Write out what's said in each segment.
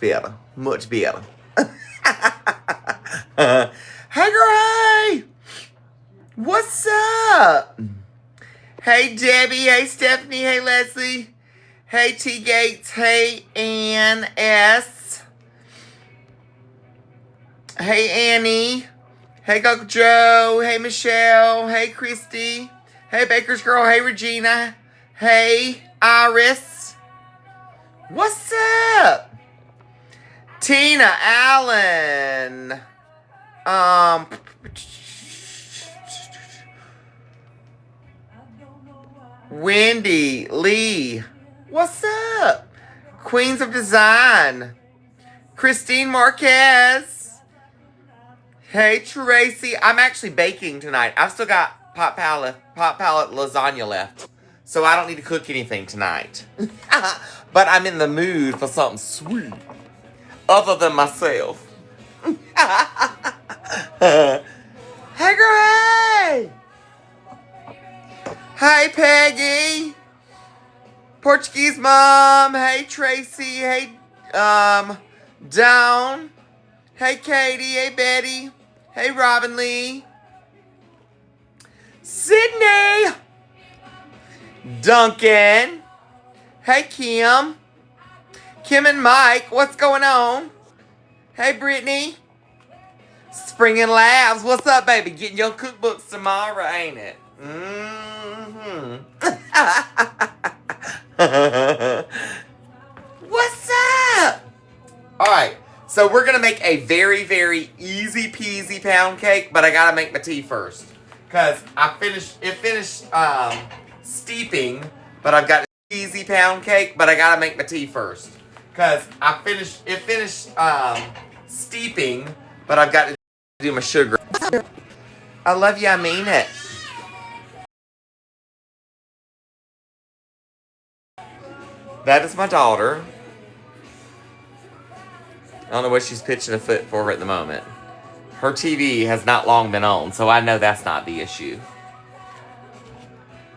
better. Much better. Hey, girl, hey! What's up? Hey, Debbie. Hey, Stephanie. Hey, Leslie. Hey, T. Gates. Hey, Ann S. Hey, Annie. Hey, Uncle Joe. Hey, Michelle. Hey, Christy. Hey, Baker's Girl. Hey, Regina. Hey, Iris. What's up? Tina Allen. Wendy Lee. What's up? Queens of Design. Christine Marquez. Hey, Tracy. I'm actually baking tonight. I've still got pot palette lasagna left. So I don't need to cook anything tonight. But I'm in the mood for something sweet. Other than myself. Hey, girl, hey! Hey, Peggy! Portuguese Mom! Hey, Tracy! Hey, Dawn! Hey, Katie! Hey, Betty! Hey, Robin Lee! Sydney! Duncan! Hey, Kim! Kim and Mike, what's going on? Hey, Brittany! Spring and Labs, what's up, baby? Getting your cookbooks tomorrow, ain't it? Mm-hmm. What's up? Alright, so we're going to make a very, very easy peasy pound cake, but I got to make my tea first. Because it finished steeping, but I've got an easy pound cake, but I got to make my tea first. Because it finished steeping, but I've got to do my sugar. I love you, I mean it. That is my daughter. I don't know what she's pitching a fit for at the moment. Her TV has not long been on, so I know that's not the issue.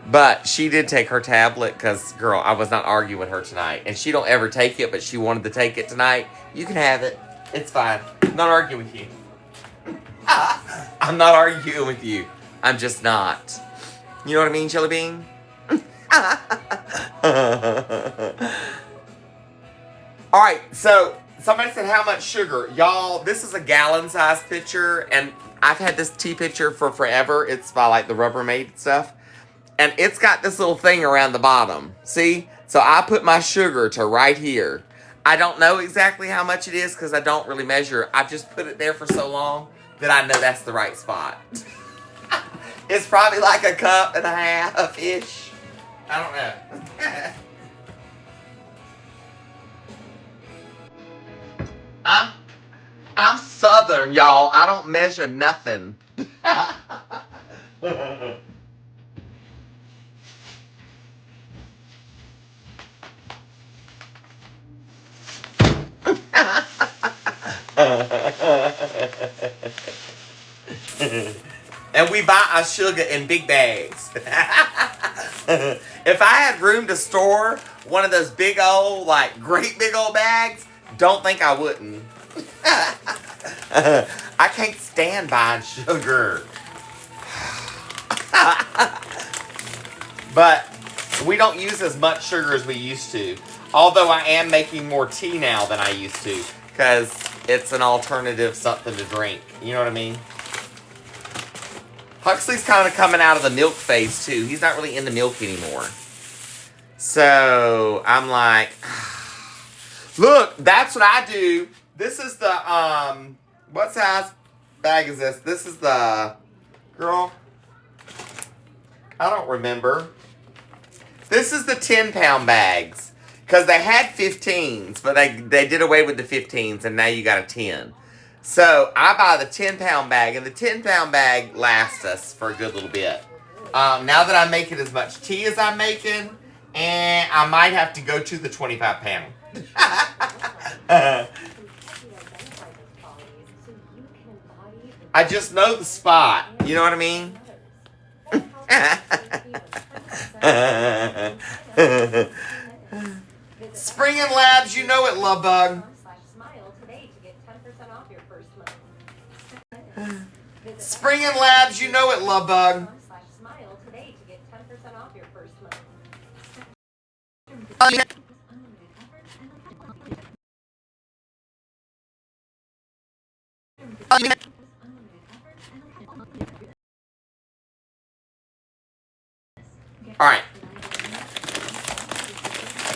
But she did take her tablet because, girl, I was not arguing with her tonight. And she don't ever take it, but she wanted to take it tonight. You can have it. It's fine. I'm not arguing with you. I'm not arguing with you. I'm just not. You know what I mean, Jelly Bean? Alright, so somebody said how much sugar. Y'all, this is a gallon-sized pitcher, and I've had this tea pitcher for forever. It's by, like, the Rubbermaid stuff. And it's got this little thing around the bottom. See? So I put my sugar to right here. I don't know exactly how much it is because I don't really measure. I've just put it there for so long that I know that's the right spot. It's probably like a cup and a half-ish. I don't know. I'm Southern, y'all. I don't measure nothing. And we buy our sugar in big bags. If I had room to store one of those big old, like, great big old bags, don't think I wouldn't. I can't stand buying sugar. But we don't use as much sugar as we used to. Although I am making more tea now than I used to. Because it's an alternative something to drink. You know what I mean? Huxley's kind of coming out of the milk phase, too. He's not really into milk anymore. So, I'm like... Look, that's what I do. This is the, what size bag is this? This is the... Girl... I don't remember. This is the 10-pound bags. Because they had 15s, but they did away with the 15s, and now you got a 10. So, I buy the 10-pound bag, and the 10-pound bag lasts us for a good little bit. Now that I'm making as much tea as I'm making, and I might have to go to the 25-pound. I just know the spot. You know what I mean? Spring and Labs, you know it, love bug. Spring and Labs, you know it, love bug. All right.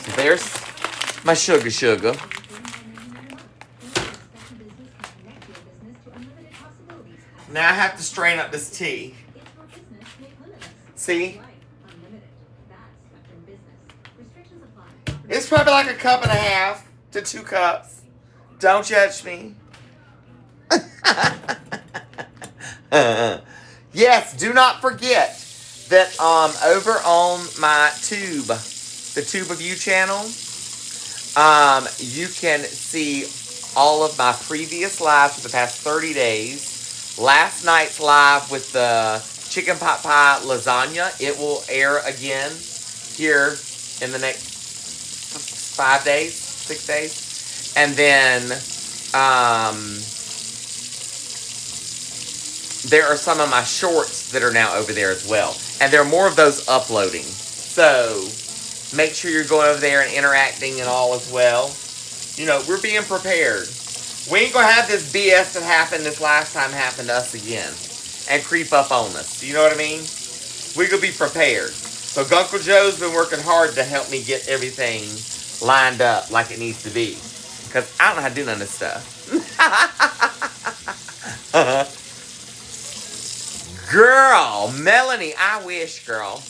So there's my sugar. Now I have to strain up this tea. See? It's probably like 1.5 cups to 2 cups. Don't judge me. Yes, do not forget that over on my tube, the Tube of You channel, you can see all of my previous lives for the past 30 days. Last night's live with the chicken pot pie lasagna, it will air again here in the next 5 days, 6 days. And then there are some of my shorts that are now over there as well. And there are more of those uploading. So make sure you're going over there and interacting and all as well. You know, we're being prepared. We ain't going to have this BS that happened this last time happen to us again. And creep up on us. You know what I mean? We're going to be prepared. So Gunkle Joe's been working hard to help me get everything lined up like it needs to be. Because I don't know how to do none of this stuff. Girl, Melanie, I wish, girl.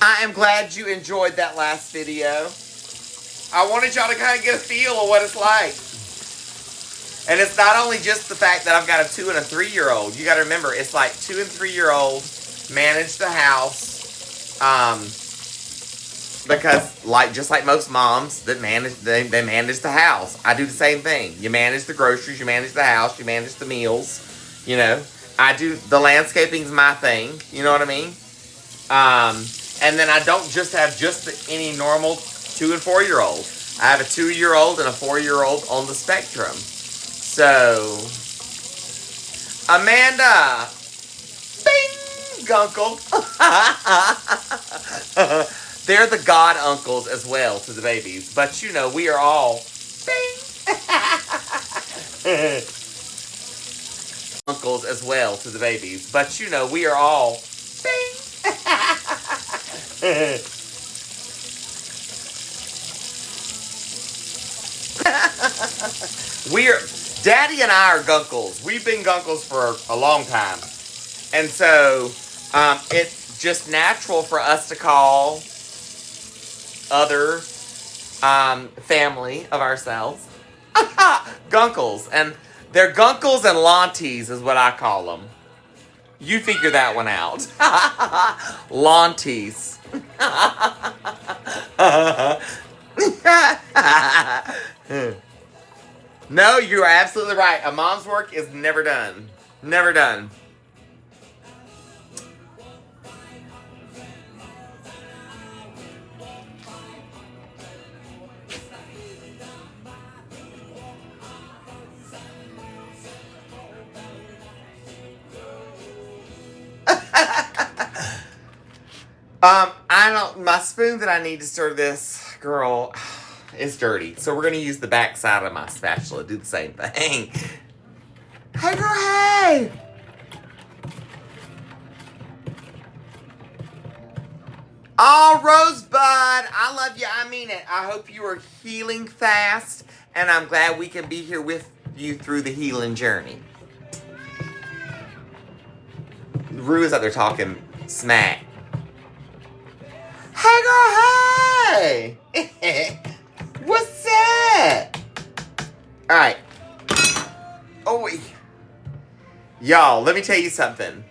I am glad you enjoyed that last video. I wanted y'all to kind of get a feel of what it's like. And it's not only just the fact that I've got a 2- and a 3-year-old. You got to remember, it's like 2- and 3-year-old manage the house. Because just like most moms that manage, they manage the house. I do the same thing. You manage the groceries, you manage the house, you manage the meals. You know, I do the landscaping's my thing. You know what I mean? And then I don't just have any normal 2- and 4-year-old. I have a 2-year-old and a 4-year-old on the spectrum. So, Amanda, bing, Gunkle. They're the god uncles as well to the babies. But you know, we are all bing. Uncles as well to the babies. But you know, we are all bing. Daddy and I are Gunkles. We've been Gunkles for a long time. And so, it's just natural for us to call other family of ourselves Gunkles. And they're Gunkles and Launties is what I call them. You figure that one out. Launties. No, you are absolutely right. A mom's work is never done. Never done. My spoon that I need to stir this, girl, is dirty. So we're going to use the back side of my spatula. Do the same thing. Hey, girl, hey! Oh, Rosebud, I love you. I mean it. I hope you are healing fast, and I'm glad we can be here with you through the healing journey. Rue is out there talking smack. Hey, girl, hey! What's up? All right. Oh, y'all, let me tell you something.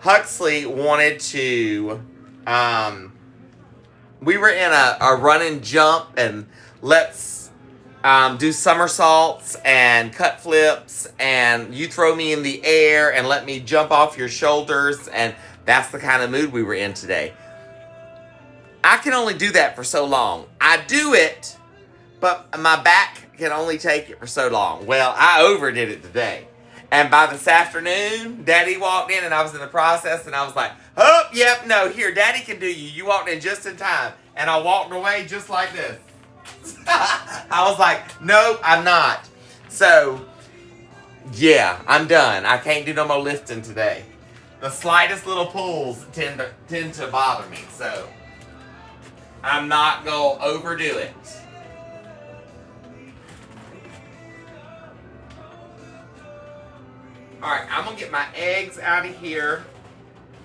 Huxley wanted to We were in a run and jump and let's do somersaults and cut flips and you throw me in the air and let me jump off your shoulders, and that's the kind of mood we were in today. I can only do that for so long. I do it, but my back can only take it for so long. Well, I overdid it today. And by this afternoon, Daddy walked in and I was in the process and I was like, oh, yep, no, here, Daddy can do you. You walked in just in time. And I walked away just like this. I was like, nope, I'm not. So, yeah, I'm done. I can't do no more lifting today. The slightest little pulls tend to bother me, so I'm not going to overdo it. Alright, I'm going to get my eggs out of here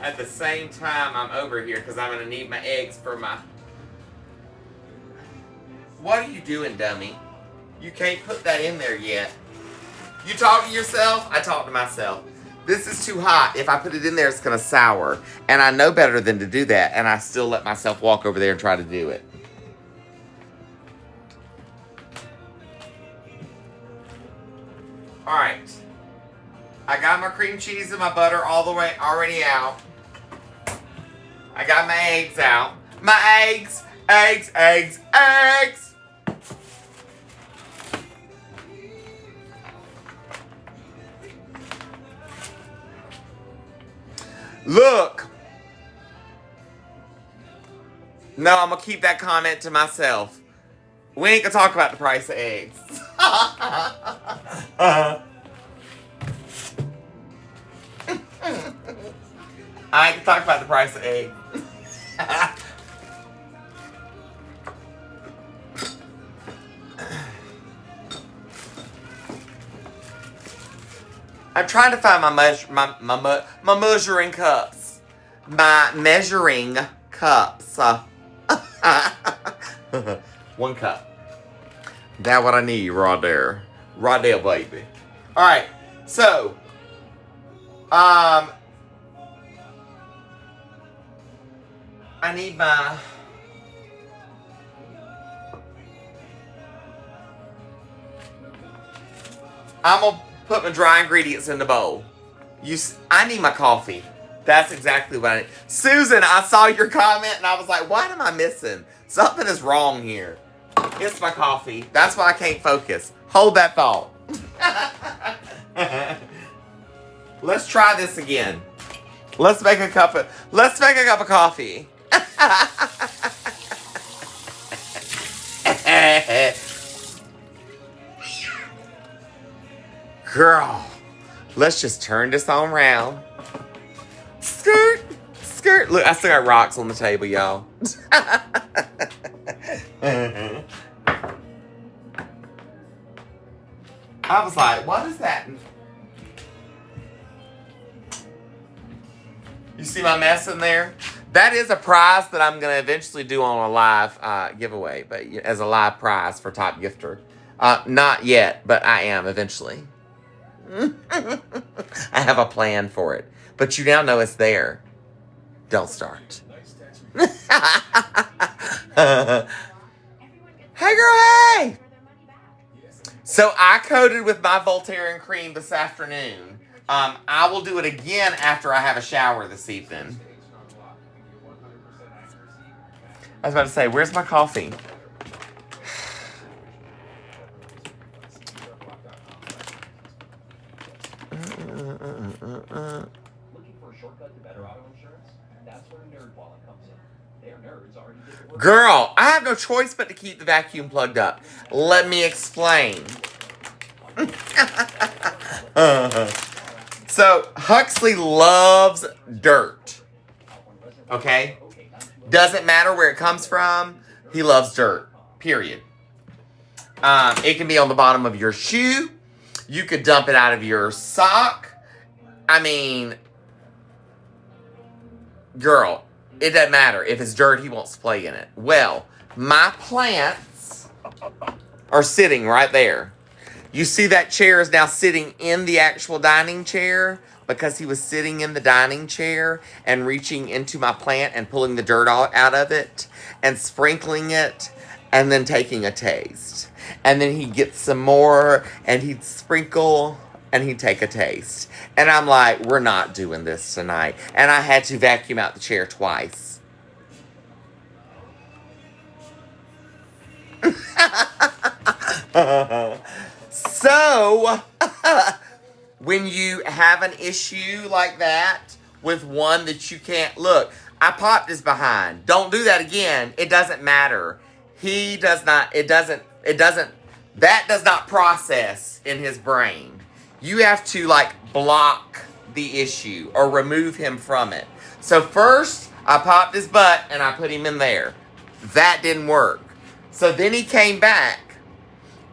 at the same time I'm over here because I'm going to need my eggs for my... What are you doing, dummy? You can't put that in there yet. You talk to yourself, I talk to myself. This is too hot. If I put it in there, it's going to sour. And I know better than to do that, and I still let myself walk over there and try to do it. Alright. I got my cream cheese and my butter all the way already out. I got my eggs out. My eggs, eggs, eggs, eggs. Look. No, I'm going to keep that comment to myself. We ain't going to talk about the price of eggs. I ain't gonna talk about the price of eggs. I'm trying to find my measuring cups. My measuring cups. 1 cup. That's what I need right there. Right there, baby. Alright, so I need my I'm gonna put my dry ingredients in the bowl. I need my coffee. That's exactly what I need. Susan, I saw your comment and I was like, what am I missing? Something is wrong here. It's my coffee. That's why I can't focus. Hold that thought. Let's try this again. Let's make a cup of coffee. Girl, let's just turn this on around. Skirt, skirt. Look, I still got rocks on the table, y'all. I was like, what is that? You see my mess in there? That is a prize that I'm going to eventually do on a live giveaway, but as a live prize for top gifter. Not yet, but I am eventually. I have a plan for it. But you now know it's there. Don't start. Hey, girl, hey! So I coated with my Voltaren cream this afternoon. I will do it again after I have a shower this evening. I was about to say, where's my coffee? Girl, I have no choice but to keep the vacuum plugged up. Let me explain. So, Huxley loves dirt. Okay? Doesn't matter where it comes from. He loves dirt. Period. It can be on the bottom of your shoe. You could dump it out of your sock. I mean, girl, it doesn't matter. If it's dirt, he wants to play in it. Well, my plants are sitting right there. You see that chair is now sitting in the actual dining chair, because he was sitting in the dining chair and reaching into my plant and pulling the dirt out of it and sprinkling it and then taking a taste. And then he'd get some more and he'd sprinkle and he'd take a taste. And I'm like, we're not doing this tonight. And I had to vacuum out the chair twice. So, when you have an issue like that with one that you can't, look, I popped his behind. Don't do that again. It doesn't matter. He does not, that does not process in his brain. You have to like block the issue or remove him from it. So first, I popped his butt and I put him in there. That didn't work. So then he came back.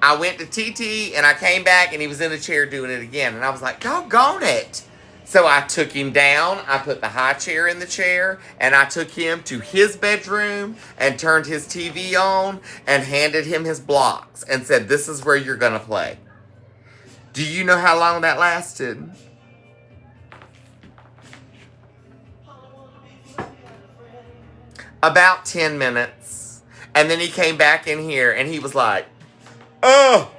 I went to TT and I came back and he was in the chair doing it again. And I was like, doggone it. So I took him down. I put the high chair in the chair and I took him to his bedroom and turned his TV on and handed him his blocks and said, this is where you're going to play. Do you know how long that lasted? About 10 minutes. And then he came back in here and he was like, oh.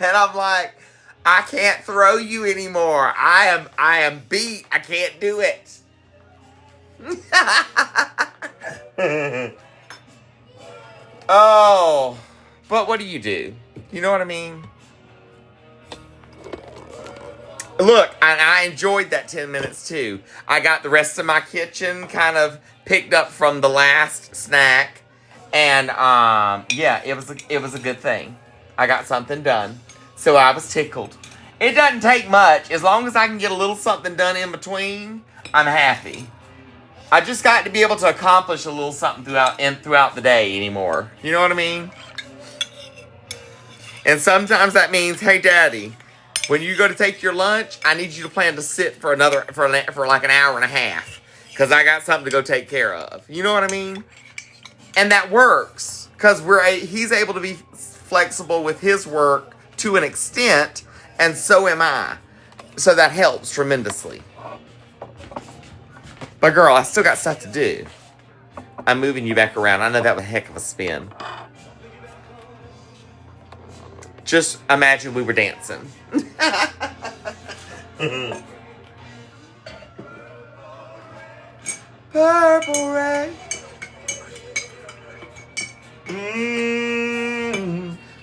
And I'm like, I can't throw you anymore. I am beat. I can't do it. Oh, but what do? You know what I mean? Look, I enjoyed that 10 minutes too. I got the rest of my kitchen kind of picked up from the last snack. And yeah, it was a good thing. I got something done. So I was tickled. It doesn't take much. As long as I can get a little something done in between, I'm happy. I just got to be able to accomplish a little something throughout the day anymore. You know what I mean? And sometimes that means, hey, Daddy, when you go to take your lunch, I need you to plan to sit for like an hour and a half. Because I got something to go take care of. You know what I mean? And that works. Because he's able to be flexible with his work to an extent. And so am I. So that helps tremendously. But girl, I still got stuff to do. I'm moving you back around. I know that was a heck of a spin. Just imagine we were dancing. Purple rain.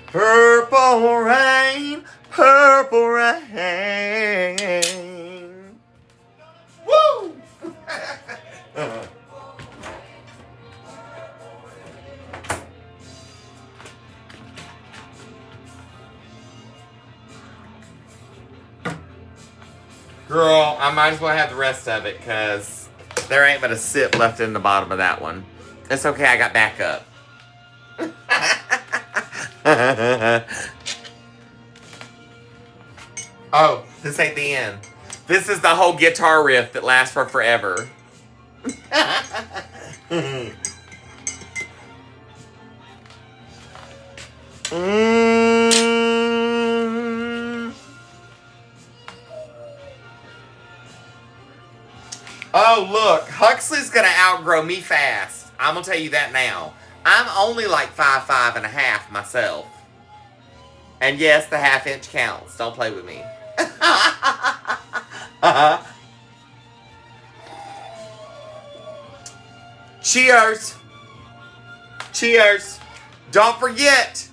Purple rain. Purple rain. Woo! Girl, I might as well have the rest of it because there ain't but a sip left in the bottom of that one. It's okay, I got backup. Oh, this ain't the end. This is the whole guitar riff that lasts for forever. Oh, look. Huxley's going to outgrow me fast. I'm going to tell you that now. I'm only like 5'5.5" myself. And yes, the half-inch counts. Don't play with me. Cheers. Cheers. Don't forget.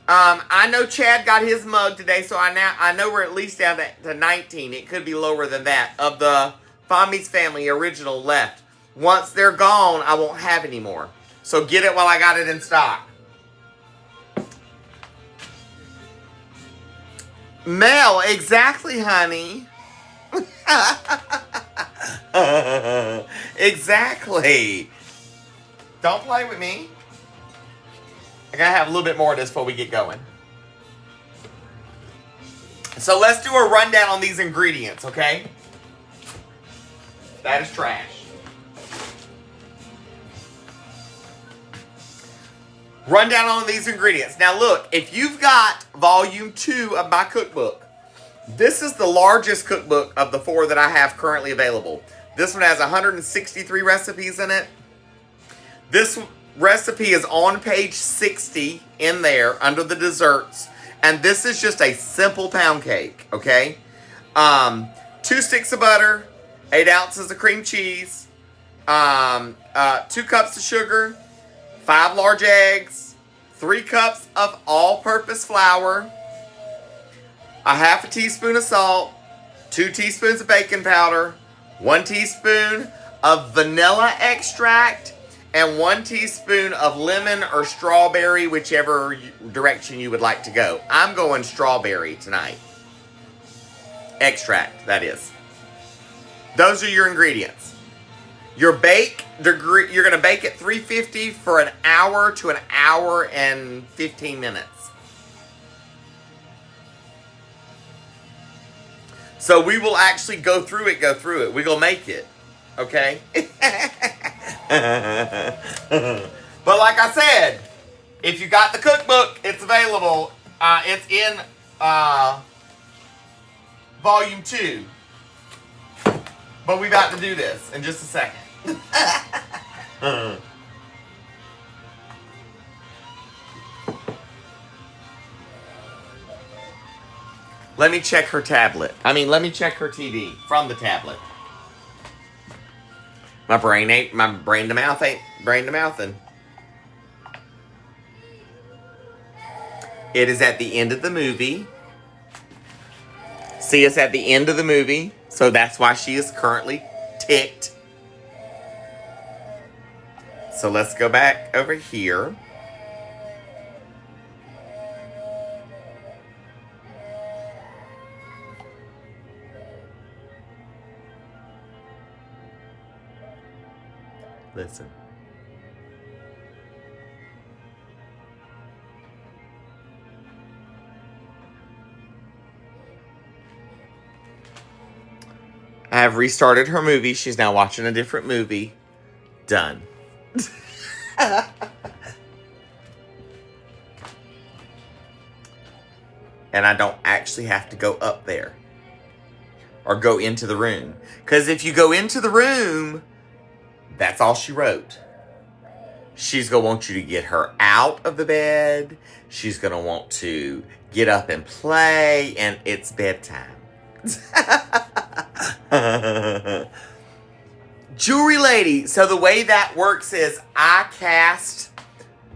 I know Chad got his mug today, so I know we're at least down to 19. It could be lower than that. Of the Fami's Family original left. Once they're gone, I won't have any more. So get it while I got it in stock. Mel, exactly, honey. Exactly. Don't play with me. I gotta have a little bit more of this before we get going. So let's do a rundown on these ingredients, okay? That is trash. run down on these ingredients. Now look, if you've got volume 2 of my cookbook, this is the largest cookbook of the 4 that I have currently available. This one has 163 recipes in it. This recipe is on page 60 in there under the desserts. And this is just a simple pound cake, okay? 2 sticks of butter, 8 ounces of cream cheese, 2 cups of sugar, 5 large eggs, 3 cups of all-purpose flour, a half a teaspoon of salt, 2 teaspoons of baking powder, 1 teaspoon of vanilla extract, and 1 teaspoon of lemon or strawberry, whichever direction you would like to go. I'm going strawberry tonight. Extract, that is. Those are your ingredients. Your bake, you're going to bake at 350 for an hour to an hour and 15 minutes. So we will actually go through it. We're going to make it. Okay? But like I said, if you got the cookbook, it's available. It's in volume 2. But we're about to do this in just a second. Let me check her tablet. Let me check her TV from the tablet. My brain to mouth ain't brain to mouthing. It is at the end of the movie. See, it's at the end of the movie, so that's why she is currently ticked. So let's go back over here. Listen. I have restarted her movie. She's now watching a different movie. Done. And I don't actually have to go up there. Or go into the room. Because if you go into the room, that's all she wrote. She's going to want you to get her out of the bed. She's going to want to get up and play. And it's bedtime. Jewelry lady. So the way that works is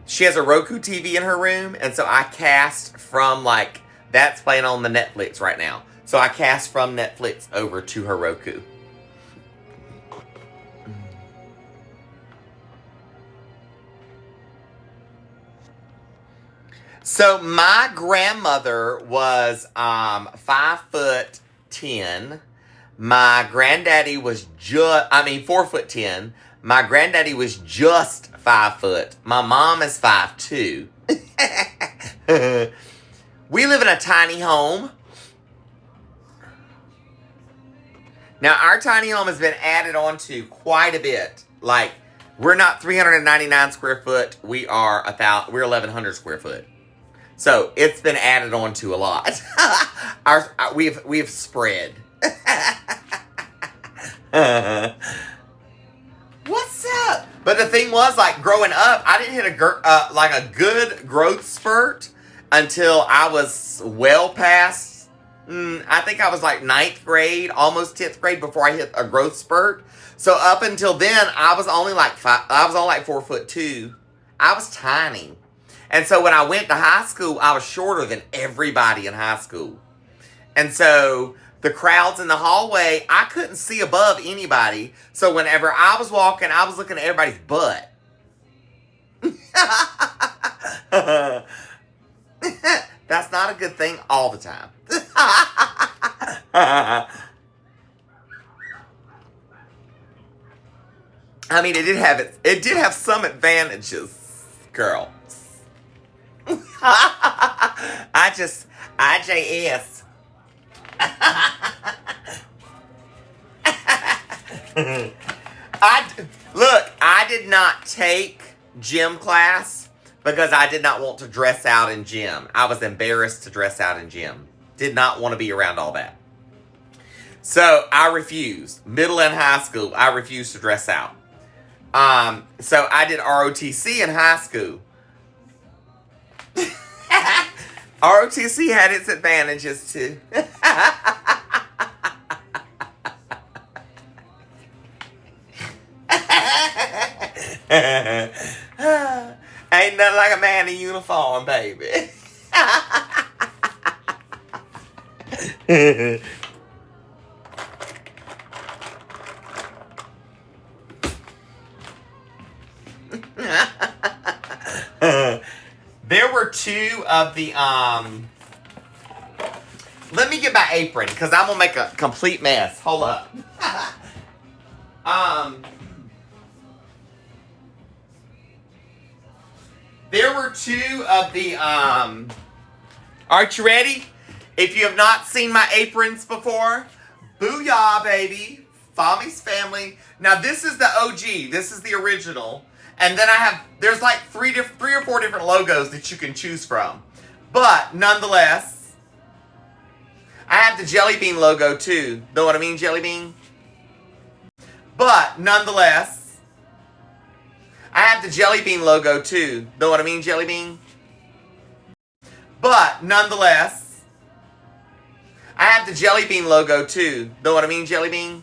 she has a Roku TV in her room. And so I cast from that's playing on the Netflix right now. So I cast from Netflix over to her Roku. So my grandmother was 5'10". My granddaddy was 4'10". My granddaddy was just 5 foot. My mom is 5'2". We live in a tiny home. Now our tiny home has been added on to quite a bit. We're not 399 square foot. We're 1,100 square foot. So it's been added on to a lot. We've spread. What's up? But the thing was, growing up, I didn't hit a good growth spurt until I was well past. I think I was 9th grade, almost 10th grade before I hit a growth spurt. So up until then, I was only 4'2". I was tiny. And so when I went to high school, I was shorter than everybody in high school. And so the crowds in the hallway, I couldn't see above anybody. So whenever I was walking, I was looking at everybody's butt. That's not a good thing all the time. It did have some advantages, girl. IJS. I did not take gym class, because I did not want to dress out in gym. I was embarrassed to dress out in gym. Did not want to be around all that. So I refused. Middle and high school, I refused to dress out. So I did ROTC in high school. ROTC had its advantages too. Ain't nothing like a man in uniform, baby. There were two of the, let me get my apron, because I'm going to make a complete mess. Hold up. There were two of the, aren't you ready? If you have not seen my aprons before, booyah, baby. Fami's Family. Now, this is the OG. This is the original. And then there's like three or four different logos that you can choose from. But, nonetheless, I have the Jelly Bean logo too. Know what I mean, Jelly Bean? But, nonetheless, I have the Jelly Bean logo too. Know what I mean, Jelly Bean? But, nonetheless, I have the Jelly Bean logo too. Know what I mean, Jelly Bean?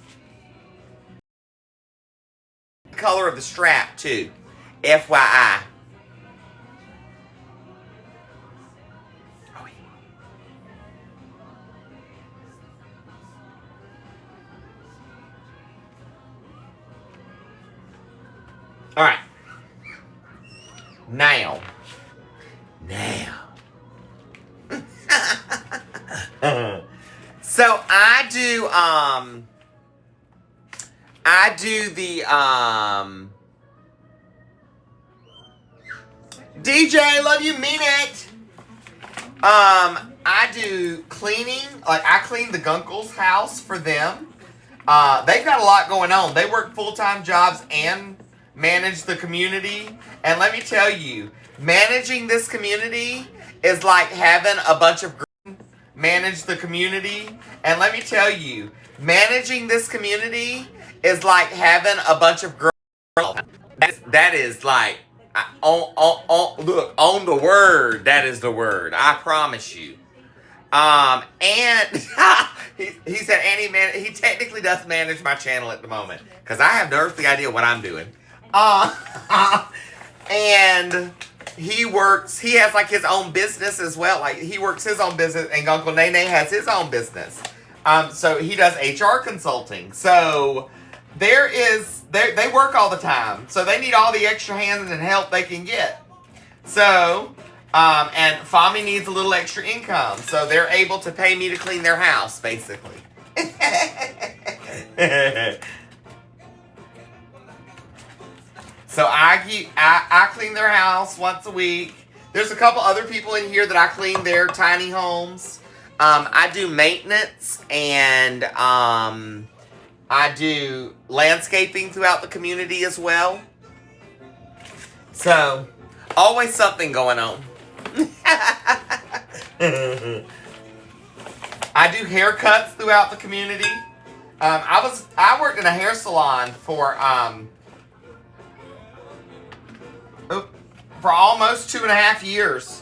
The color of the strap too. FYI. Oh, yeah. All right. Now. So I do the DJ, love you, mean it. I do cleaning. Like, I clean the Gunkles' house for them. They've got a lot going on. They work full-time jobs and manage the community. And let me tell you, managing this community is like having a bunch of manage the community. And let me tell you, managing this community is like having a bunch of girls. That is like, look, on the word, that is the word. I promise you. And he said, he technically does manage my channel at the moment, because I have no earthly idea what I'm doing. And he has like his own business as well. Like, he works his own business, and Uncle Nene has his own business. So he does HR consulting. So they work all the time. So they need all the extra hands and help they can get. So, and Fami needs a little extra income. So they're able to pay me to clean their house, basically. So I clean their house once a week. There's a couple other people in here that I clean their tiny homes. I do maintenance, and I do landscaping throughout the community as well. So, always something going on. I do haircuts throughout the community. I worked in a hair salon for almost 2.5 years.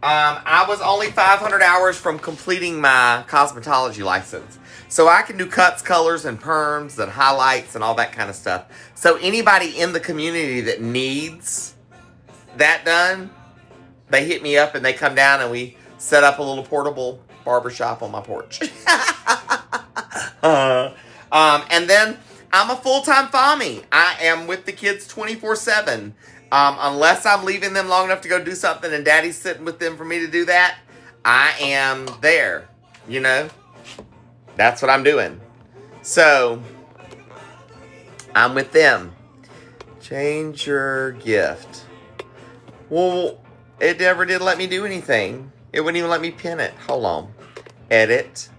I was only 500 hours from completing my cosmetology license. So I can do cuts, colors, and perms, and highlights, and all that kind of stuff. So anybody in the community that needs that done, they hit me up and they come down and we set up a little portable barbershop on my porch. And then I'm a full-time Fami. I am with the kids 24/7. Unless I'm leaving them long enough to go do something and Daddy's sitting with them for me to do that, I am there, you know? That's what I'm doing. So, I'm with them. Change your gift. Well, it never did let me do anything. It wouldn't even let me pin it. Hold on. Edit.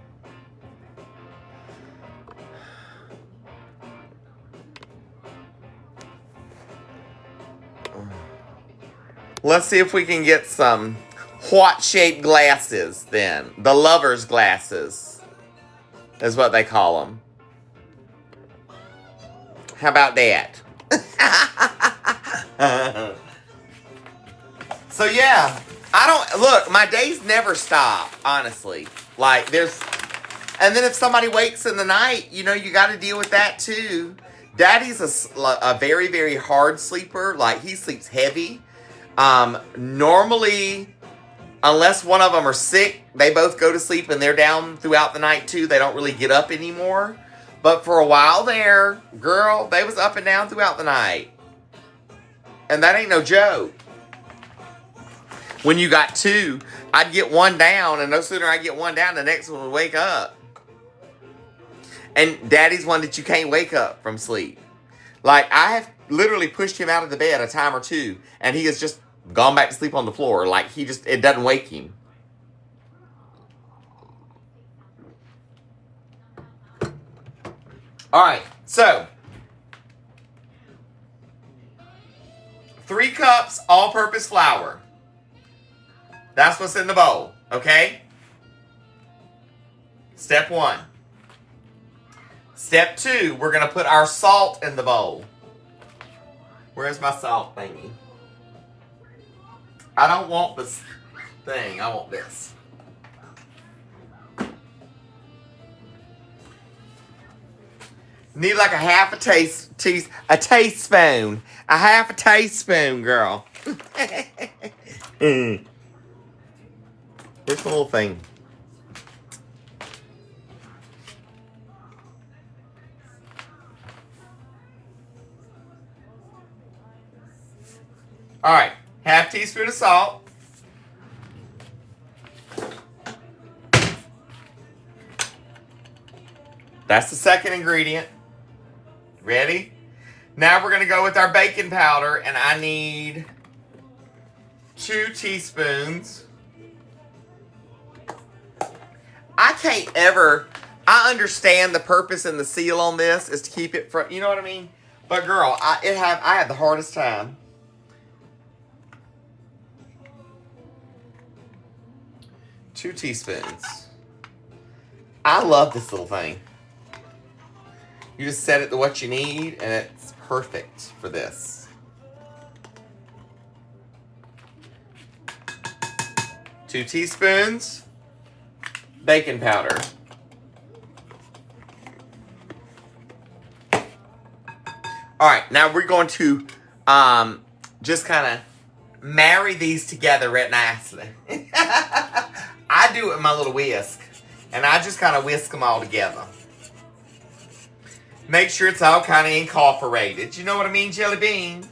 Let's see if we can get some heart-shaped glasses then. The lover's glasses is what they call them. How about that? So yeah, look, my days never stop, honestly. Like and then if somebody wakes in the night, you know, you got to deal with that too. Daddy's a very, very hard sleeper. Like, he sleeps heavy. Normally, unless one of them are sick, they both go to sleep and they're down throughout the night too. They don't really get up anymore. But for a while there, girl, they was up and down throughout the night. And that ain't no joke. When you got two, I'd get one down, and no sooner I get one down, the next one would wake up. And Daddy's one that you can't wake up from sleep. Like, I have literally pushed him out of the bed a time or two, and he has just gone back to sleep on the floor. Like, it doesn't wake him. All right, so 3 cups all-purpose flour. That's what's in the bowl, okay? Step 1. Step 2, we're going to put our salt in the bowl. Where's my salt thingy? I don't want this thing. I want this. Need like a half a teaspoon. A half a teaspoon, girl. Here's the little thing. All right, half teaspoon of salt. That's the second ingredient. Ready? Now we're going to go with our baking powder, and I need 2 teaspoons. I understand the purpose and the seal on this is to keep it from, you know what I mean? But girl, I had the hardest time. 2 teaspoons. I love this little thing. You just set it to what you need, and it's perfect for this. 2 teaspoons baking powder. All right, now we're going to just kind of marry these together right nicely. I do it with my little whisk, and I just kind of whisk them all together. Make sure it's all kind of incorporated. You know what I mean, Jelly Bean?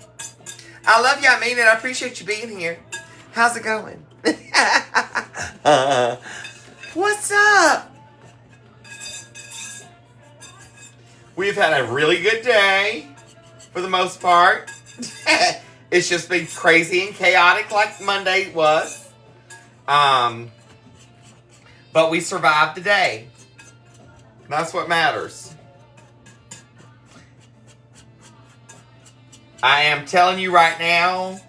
I love you, I mean it. I appreciate you being here. How's it going? What's up? We've had a really good day, for the most part. It's just been crazy and chaotic like Monday was. But we survived the day. That's what matters. I am telling you right now,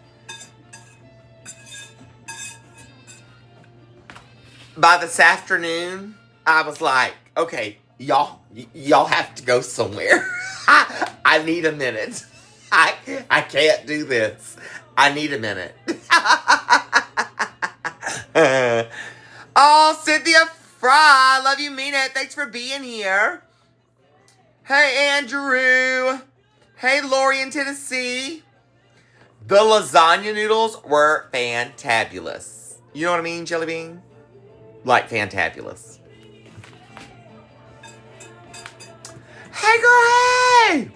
by this afternoon, I was like, okay, y'all have to go somewhere. I need a minute. I can't do this. I need a minute. Oh, Cynthia Fry, love you, mean it. Thanks for being here. Hey, Andrew. Hey, Lori in Tennessee. The lasagna noodles were fantabulous. You know what I mean, Jelly Bean? Like, fantabulous. Hey, girl, hey!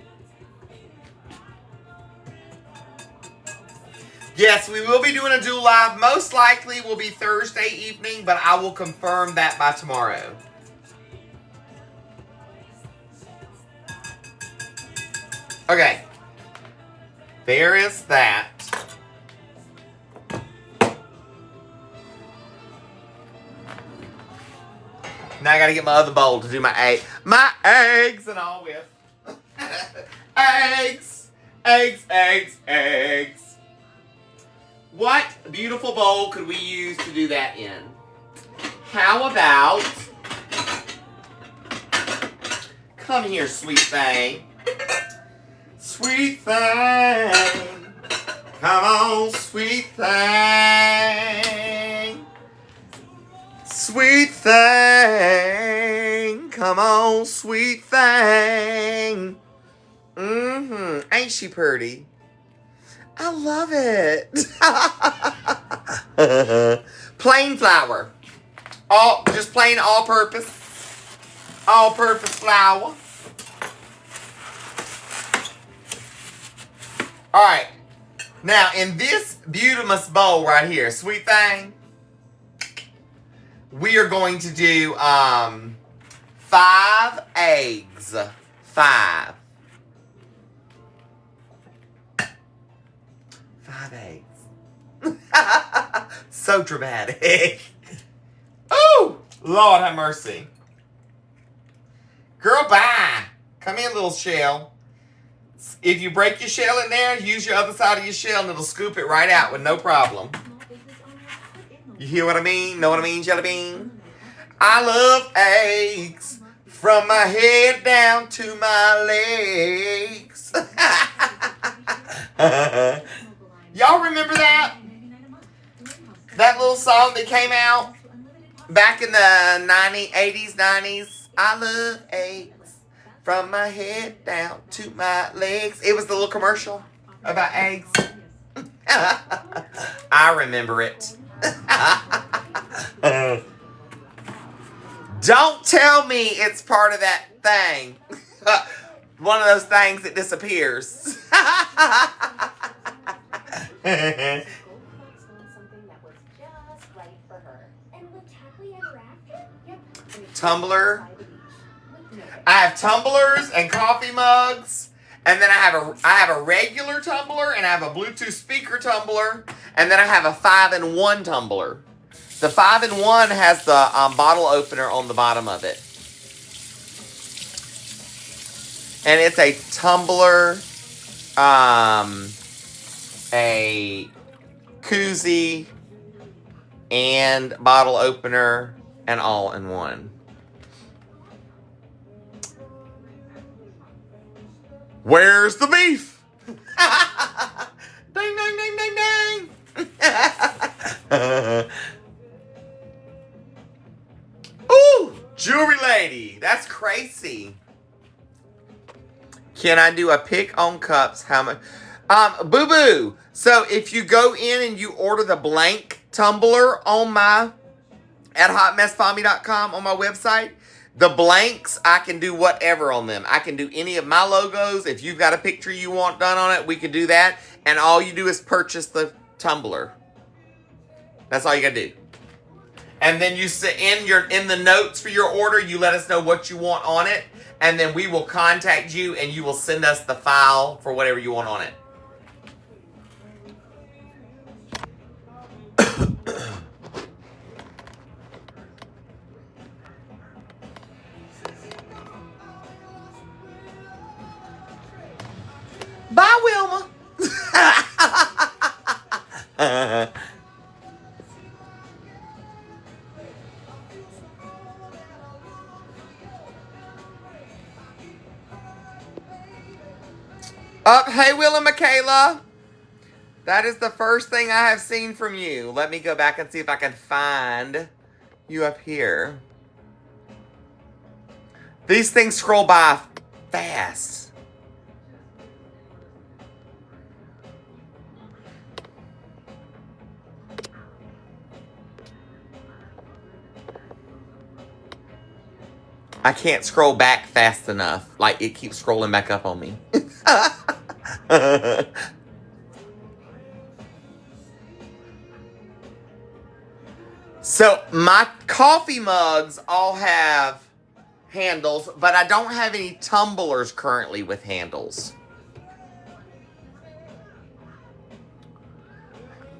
Yes, we will be doing a dual live. Most likely will be Thursday evening, but I will confirm that by tomorrow. Okay. There is that. Now I gotta get my other bowl to do my eggs and all with. Eggs. What beautiful bowl could we use to do that in? How about, come here, sweet thing. Sweet thing. Come on, sweet thing. Sweet thing. Come on, sweet thing. Ain't she pretty? I love it. Plain flour. Just plain all-purpose flour. All right. Now, in this beautimous bowl right here, sweet thing, we are going to do 5 eggs. 5 eggs. So dramatic. Ooh, Lord have mercy. Girl, bye. Come in, little shell. If you break your shell in there, use your other side of your shell and it'll scoop it right out with no problem. You hear what I mean? Know what I mean, jelly bean? I love eggs from my head down to my legs. Y'all remember that? That little song that came out back in the 80s, 90s? I love eggs from my head down to my legs. It was the little commercial about eggs. I remember it. Don't tell me it's part of that thing. One of those things that disappears. Tumbler. I have tumblers and coffee mugs, and then I have a regular tumbler, and I have a Bluetooth speaker tumbler, and then I have a 5-in-1 tumbler. The 5-in-1 has the bottle opener on the bottom of it, and it's a tumbler, a koozie, and bottle opener, and all in one. Where's the beef? Ding, ding, ding, ding, ding. Ooh, jewelry lady. That's crazy. Can I do a pick on cups? How much? Boo-boo. So if you go in and you order the blank tumbler at hotmessfami.com on my website, the blanks, I can do whatever on them. I can do any of my logos. If you've got a picture you want done on it, we can do that. And all you do is purchase the tumbler. That's all you gotta do. And then you sit in the notes for your order, you let us know what you want on it, and then we will contact you and you will send us the file for whatever you want on it. Bye, Wilma. Hey, Will and Michaela. That is the first thing I have seen from you. Let me go back and see if I can find you up here. These things scroll by fast. I can't scroll back fast enough. Like, it keeps scrolling back up on me. So, my coffee mugs all have handles, but I don't have any tumblers currently with handles.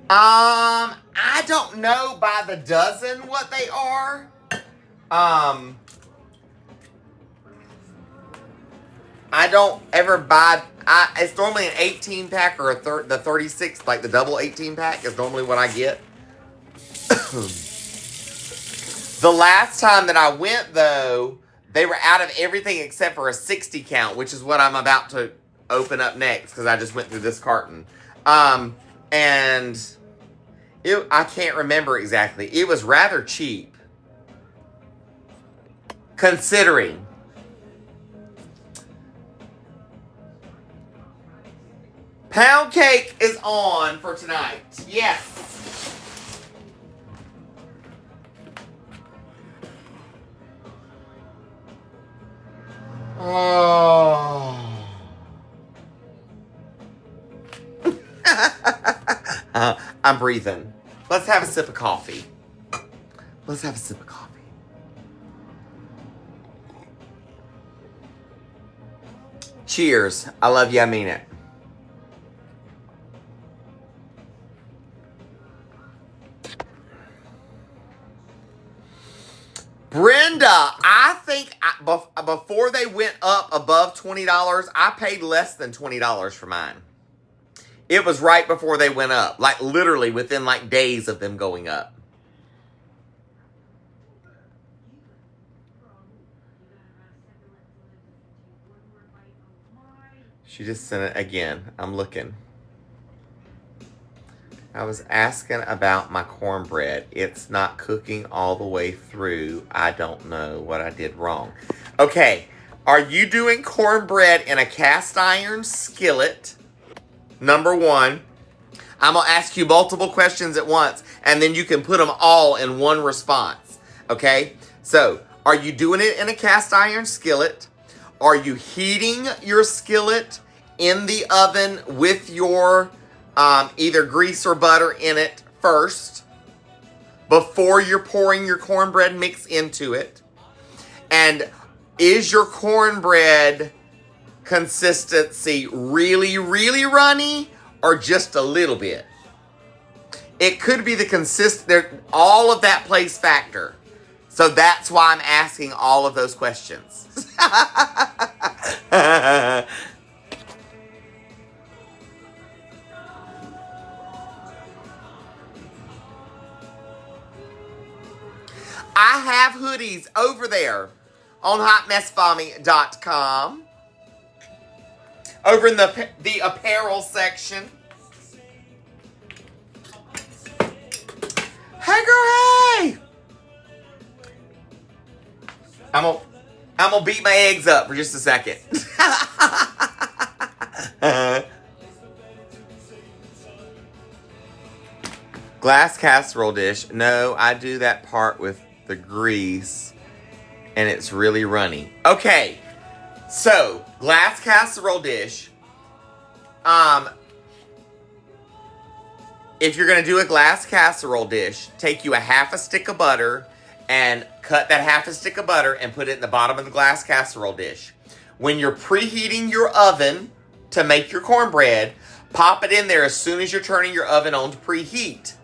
I don't know by the dozen what they are. I don't ever buy, it's normally an 18 pack or the 36, like the double 18 pack is normally what I get. The last time that I went, though, they were out of everything except for a 60 count, which is what I'm about to open up next because I just went through this carton. And I can't remember exactly. It was rather cheap, considering. Pound cake is on for tonight. Yes. Oh. I'm breathing. Let's have a sip of coffee. Let's have a sip of coffee. Cheers. I love you. I mean it. Brenda, I think before they went up above $20, I paid less than $20 for mine. It was right before they went up. Like literally within like days of them going up. She just sent it again. I'm looking. I was asking about my cornbread. It's not cooking all the way through. I don't know what I did wrong. Okay, are you doing cornbread in a cast iron skillet? Number one. I'm going to ask you multiple questions at once, and then you can put them all in one response. Okay? So, are you doing it in a cast iron skillet? Are you heating your skillet in the oven with your either grease or butter in it first before you're pouring your cornbread mix into it? And is your cornbread consistency really, really runny or just a little bit? It could be the all of that plays factor. So that's why I'm asking all of those questions. I have hoodies over there on hotmessvommy.com. Over in the apparel section. Hey girl, hey! I'm gonna beat my eggs up for just a second. Glass casserole dish. No, I do that part with the grease, and it's really runny. Okay, so glass casserole dish. If you're gonna do a glass casserole dish, take you a half a stick of butter and cut that half a stick of butter and put it in the bottom of the glass casserole dish. When you're preheating your oven to make your cornbread, pop it in there as soon as you're turning your oven on to preheat.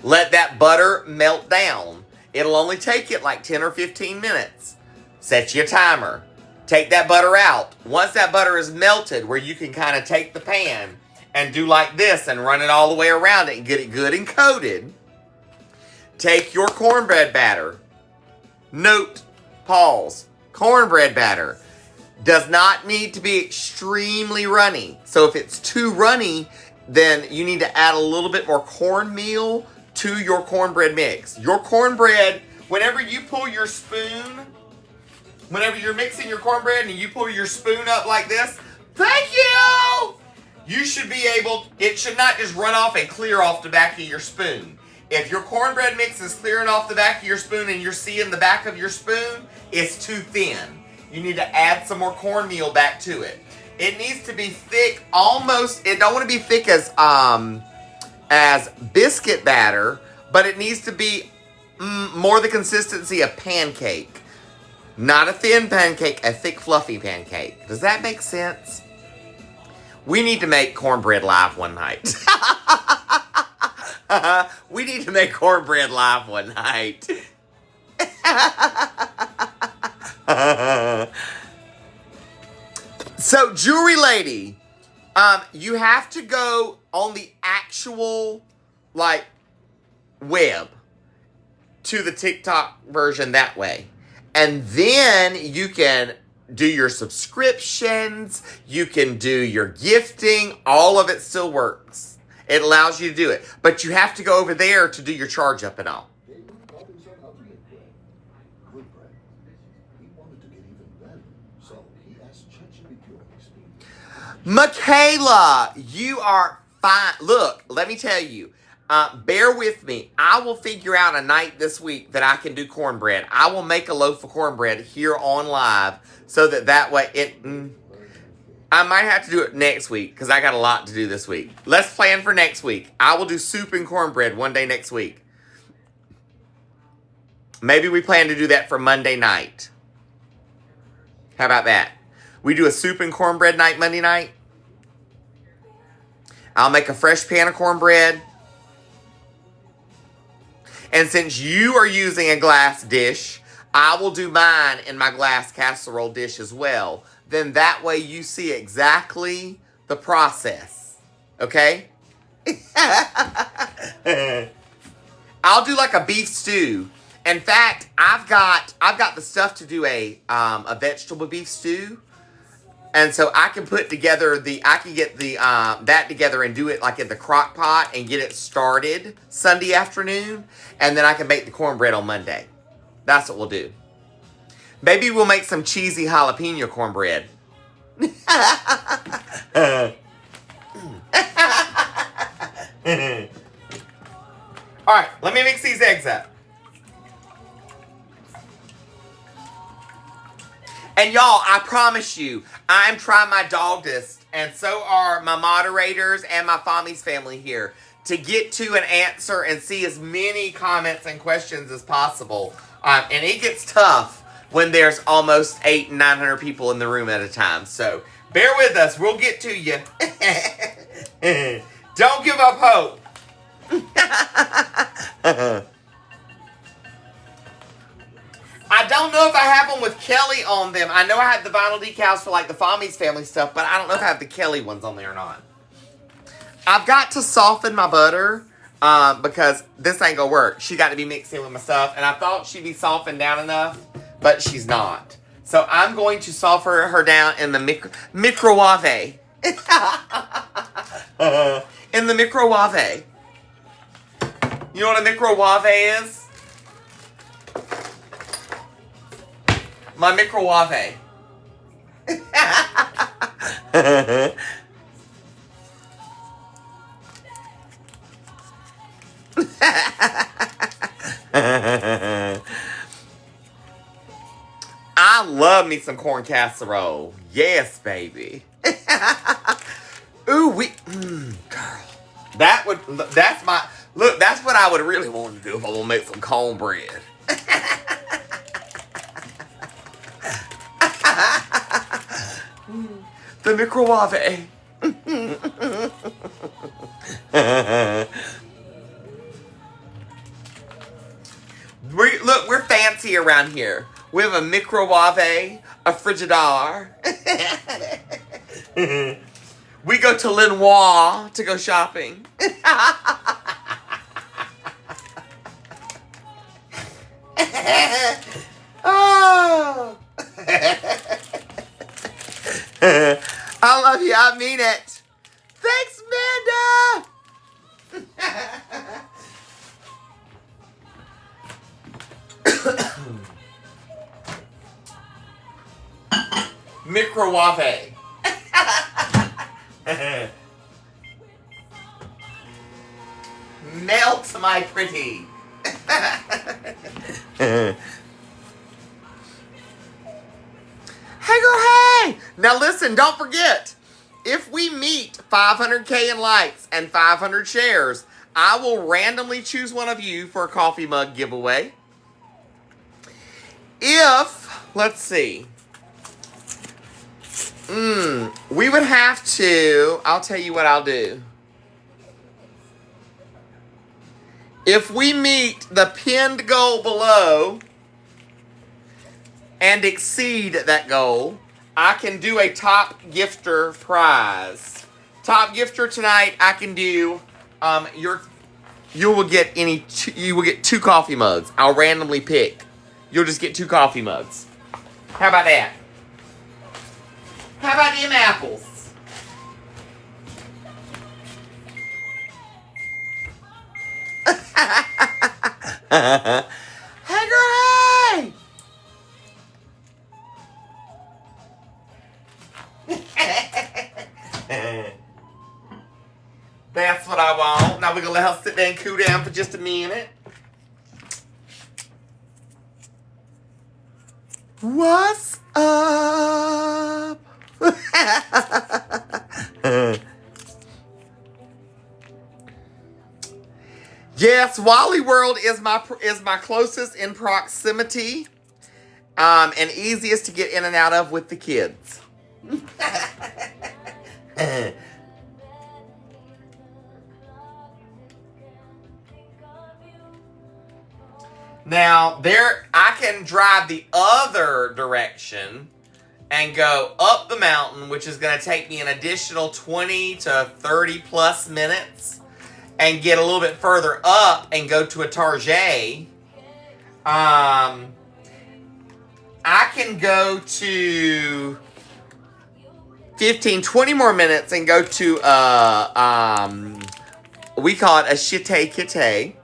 Let that butter melt down. It'll only take it like 10 or 15 minutes. Set your timer. Take that butter out. Once that butter is melted, where you can kind of take the pan and do like this and run it all the way around it and get it good and coated. Take your cornbread batter. Note, pause. Cornbread batter does not need to be extremely runny. So if it's too runny, then you need to add a little bit more cornmeal to your cornbread mix. Your cornbread, whenever you pull your spoon, whenever you're mixing your cornbread and you pull your spoon up like this, thank you! You should be able, it should not just run off and clear off the back of your spoon. If your cornbread mix is clearing off the back of your spoon and you're seeing the back of your spoon, it's too thin. You need to add some more cornmeal back to it. It needs to be thick, almost, it don't want to be thick as biscuit batter, but it needs to be more the consistency of pancake. Not a thin pancake, a thick, fluffy pancake. Does that make sense? We need to make cornbread live one night. We need to make cornbread live one night. So, Jewelry Lady, You have to go on the actual, like, web to the TikTok version that way. And then you can do your subscriptions, you can do your gifting, all of it still works. It allows you to do it. But you have to go over there to do your charge up and all. Michaela, you are fine. Look, let me tell you. Bear with me. I will figure out a night this week that I can do cornbread. I will make a loaf of cornbread here on live so that way I might have to do it next week because I got a lot to do this week. Let's plan for next week. I will do soup and cornbread one day next week. Maybe we plan to do that for Monday night. How about that? We do a soup and cornbread night Monday night. I'll make a fresh pan of cornbread. And since you are using a glass dish, I will do mine in my glass casserole dish as well. Then that way you see exactly the process. Okay? I'll do like a beef stew. In fact, I've got the stuff to do a vegetable beef stew. And so I can get that together and do it like in the crock pot and get it started Sunday afternoon. And then I can make the cornbread on Monday. That's what we'll do. Maybe we'll make some cheesy jalapeno cornbread. All right, let me mix these eggs up. And y'all, I promise you, I'm trying my dogdest, and so are my moderators and my Fami's family here, to get to an answer and see as many comments and questions as possible. And it gets tough when there's almost 800 and 900 people in the room at a time. So bear with us. We'll get to you. Don't give up hope. I don't know if I have them with Kelly on them. I know I had the vinyl decals for like the Fami's family stuff, but I don't know if I have the Kelly ones on there or not. I've got to soften my butter because this ain't gonna work. She got to be mixed in with my stuff, and I thought she'd be softened down enough, but she's not. So I'm going to soften her down in the microwave. In the microwave. You know what a microwave is? My microwave. I love me some corn casserole. Yes, baby. Ooh, girl. That's what I would really want to do if I want to make some cornbread. The microwave. We're fancy around here. We have a microwave, a Frigidaire. We go to Lenoir to go shopping. Oh. I love you. I mean it. Thanks, Amanda. Microwave. Melt my pretty. Hey girl, hey! Now listen, don't forget, if we meet 500K in likes and 500 shares, I will randomly choose one of you for a coffee mug giveaway. Let's see. We would have to, I'll tell you what I'll do. If we meet the pinned goal below and exceed that goal, I can do a top gifter prize. Top gifter tonight, I can do. You will get 2 coffee mugs. I'll randomly pick. You'll just get 2 coffee mugs. How about that? How about them apples? Hey, girl, hey! That's what I want. Now we're gonna let her sit there and cool down for just a minute. What's up? Yes, Wally World is my closest in proximity, and easiest to get in and out of with the kids. Now, I can drive the other direction and go up the mountain, which is going to take me an additional 20 to 30 plus minutes, and get a little bit further up and go to a Target. I can go to 15, 20 more minutes and go to, we call it a Shite Kite.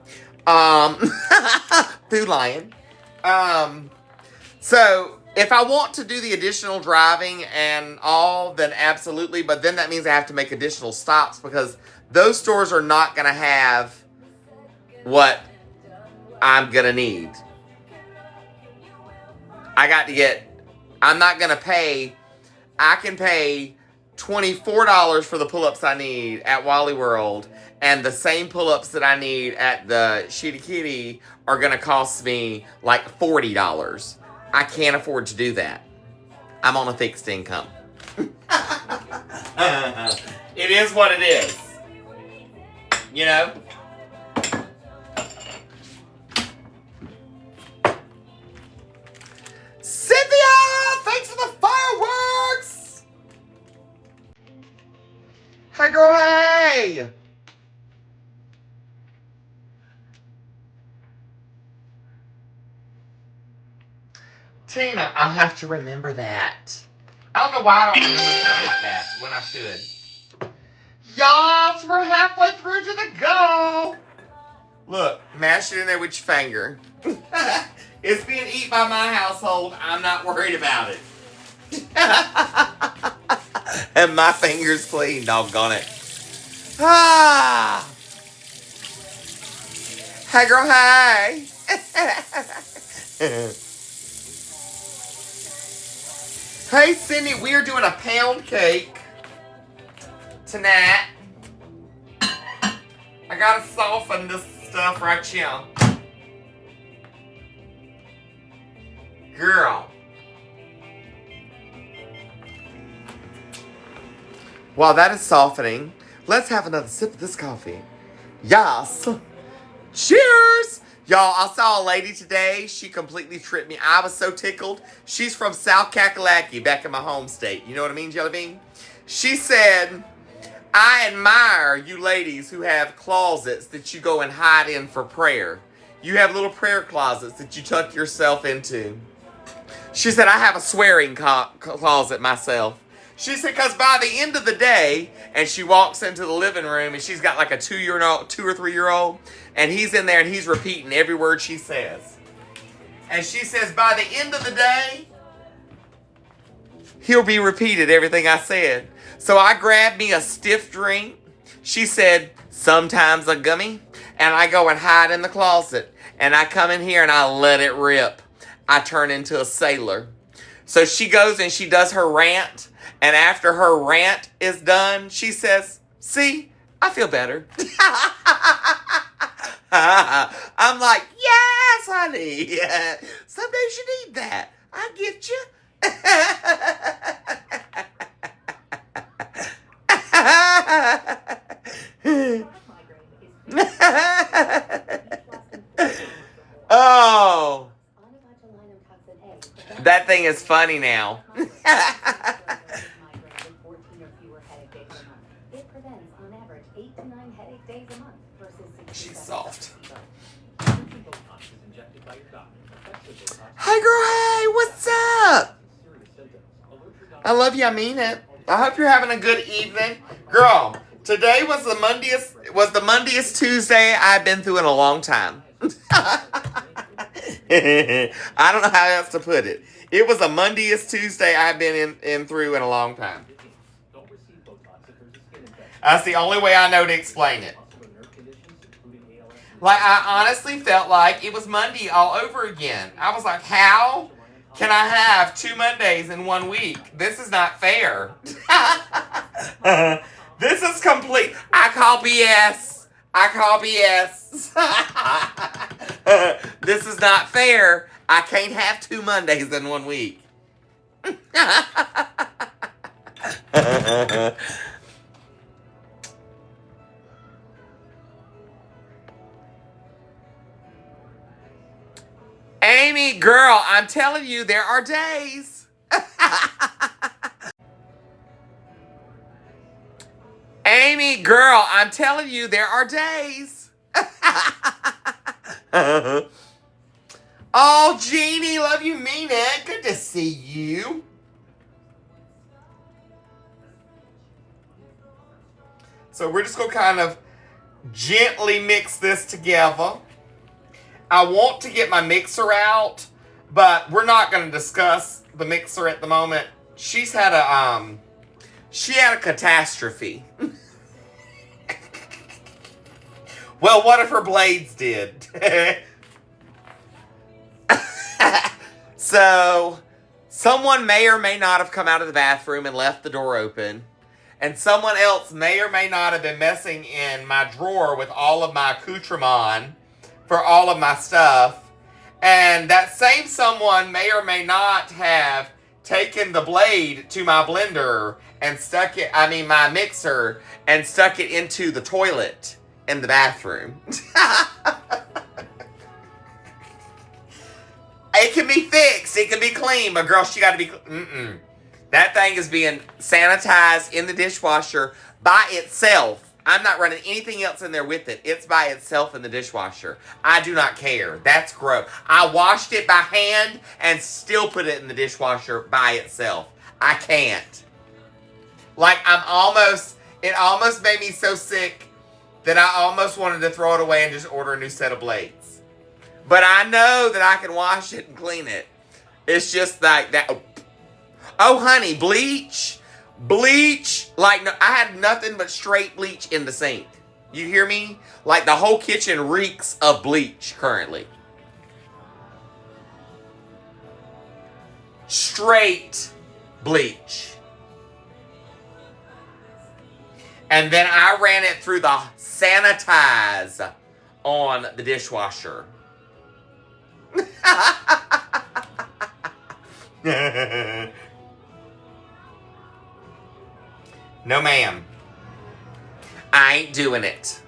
Food Lion. So if I want to do the additional driving and all, then absolutely. But then that means I have to make additional stops because those stores are not going to have what I'm going to need. I'm not going to pay. I can pay $24 for the pull-ups I need at Wally World, and the same pull-ups that I need at the Shitty Kitty are going to cost me like $40. I can't afford to do that. I'm on a fixed income. It is what it is. You know? Cynthia! Thanks for the fireworks! Hey, girl, hey! Tina, I'll have to remember that. I don't know why I don't remember that when I should. Y'all, we're halfway through to the goal. Look, mash it in there with your finger. It's being eaten by my household. I'm not worried about it. And my finger's clean, doggone it. Ah. Hey, girl, hey. Hey, Cindy, we are doing a pound cake tonight. I gotta soften this stuff right here. Girl. While that is softening, let's have another sip of this coffee. Yes. Cheers! Y'all, I saw a lady today. She completely tripped me. I was so tickled. She's from South Kakalaki, back in my home state. You know what I mean, Jelly Bean? She said, I admire you ladies who have closets that you go and hide in for prayer. You have little prayer closets that you tuck yourself into. She said, I have a swearing closet myself. She said, because by the end of the day, and she walks into the living room, and she's got like a 2 or 3-year-old, and he's in there, and he's repeating every word she says. And she says, by the end of the day, he'll be repeated everything I said. So I grabbed me a stiff drink. She said, sometimes a gummy, and I go and hide in the closet, and I come in here, and I let it rip. I turn into a sailor. So she goes and she does her rant. And after her rant is done, she says, see, I feel better. I'm like, yes, honey. Some days you need that. I get you. Oh. That thing is funny now. I love you. I mean it. I hope you're having a good evening. Girl, today was the Mondayest Tuesday I've been through in a long time. I don't know how else to put it. It was the Mondayest Tuesday I've been in through in a long time. That's the only way I know to explain it. Like, I honestly felt like it was Monday all over again. I was like, how can I have 2 Mondays in 1 week? This is not fair. This is complete. I call BS. I call BS. This is not fair. I can't have 2 Mondays in 1 week. Amy, girl, I'm telling you, there are days. Amy, girl, I'm telling you, there are days. Oh, Jeannie, love you, mean it. Good to see you. So we're just going to kind of gently mix this together. I want to get my mixer out, but we're not going to discuss the mixer at the moment. She had a catastrophe. Well, what if her blades did? So, someone may or may not have come out of the bathroom and left the door open. And someone else may or may not have been messing in my drawer with all of my accoutrement for all of my stuff. And that same someone may or may not have taken the blade to my blender and my mixer, and stuck it into the toilet in the bathroom. It can be fixed. It can be clean. But girl, she got to be... That thing is being sanitized in the dishwasher by itself. I'm not running anything else in there with it. It's by itself in the dishwasher. I do not care. That's gross. I washed it by hand and still put it in the dishwasher by itself. I can't. Like, it almost made me so sick that I almost wanted to throw it away and just order a new set of blades. But I know that I can wash it and clean it. It's just like that. Oh, honey, bleach. Bleach. Like, no, I had nothing but straight bleach in the sink. You hear me? Like, the whole kitchen reeks of bleach currently. Straight bleach. And then I ran it through the sanitize on the dishwasher. No, ma'am. I ain't doing it.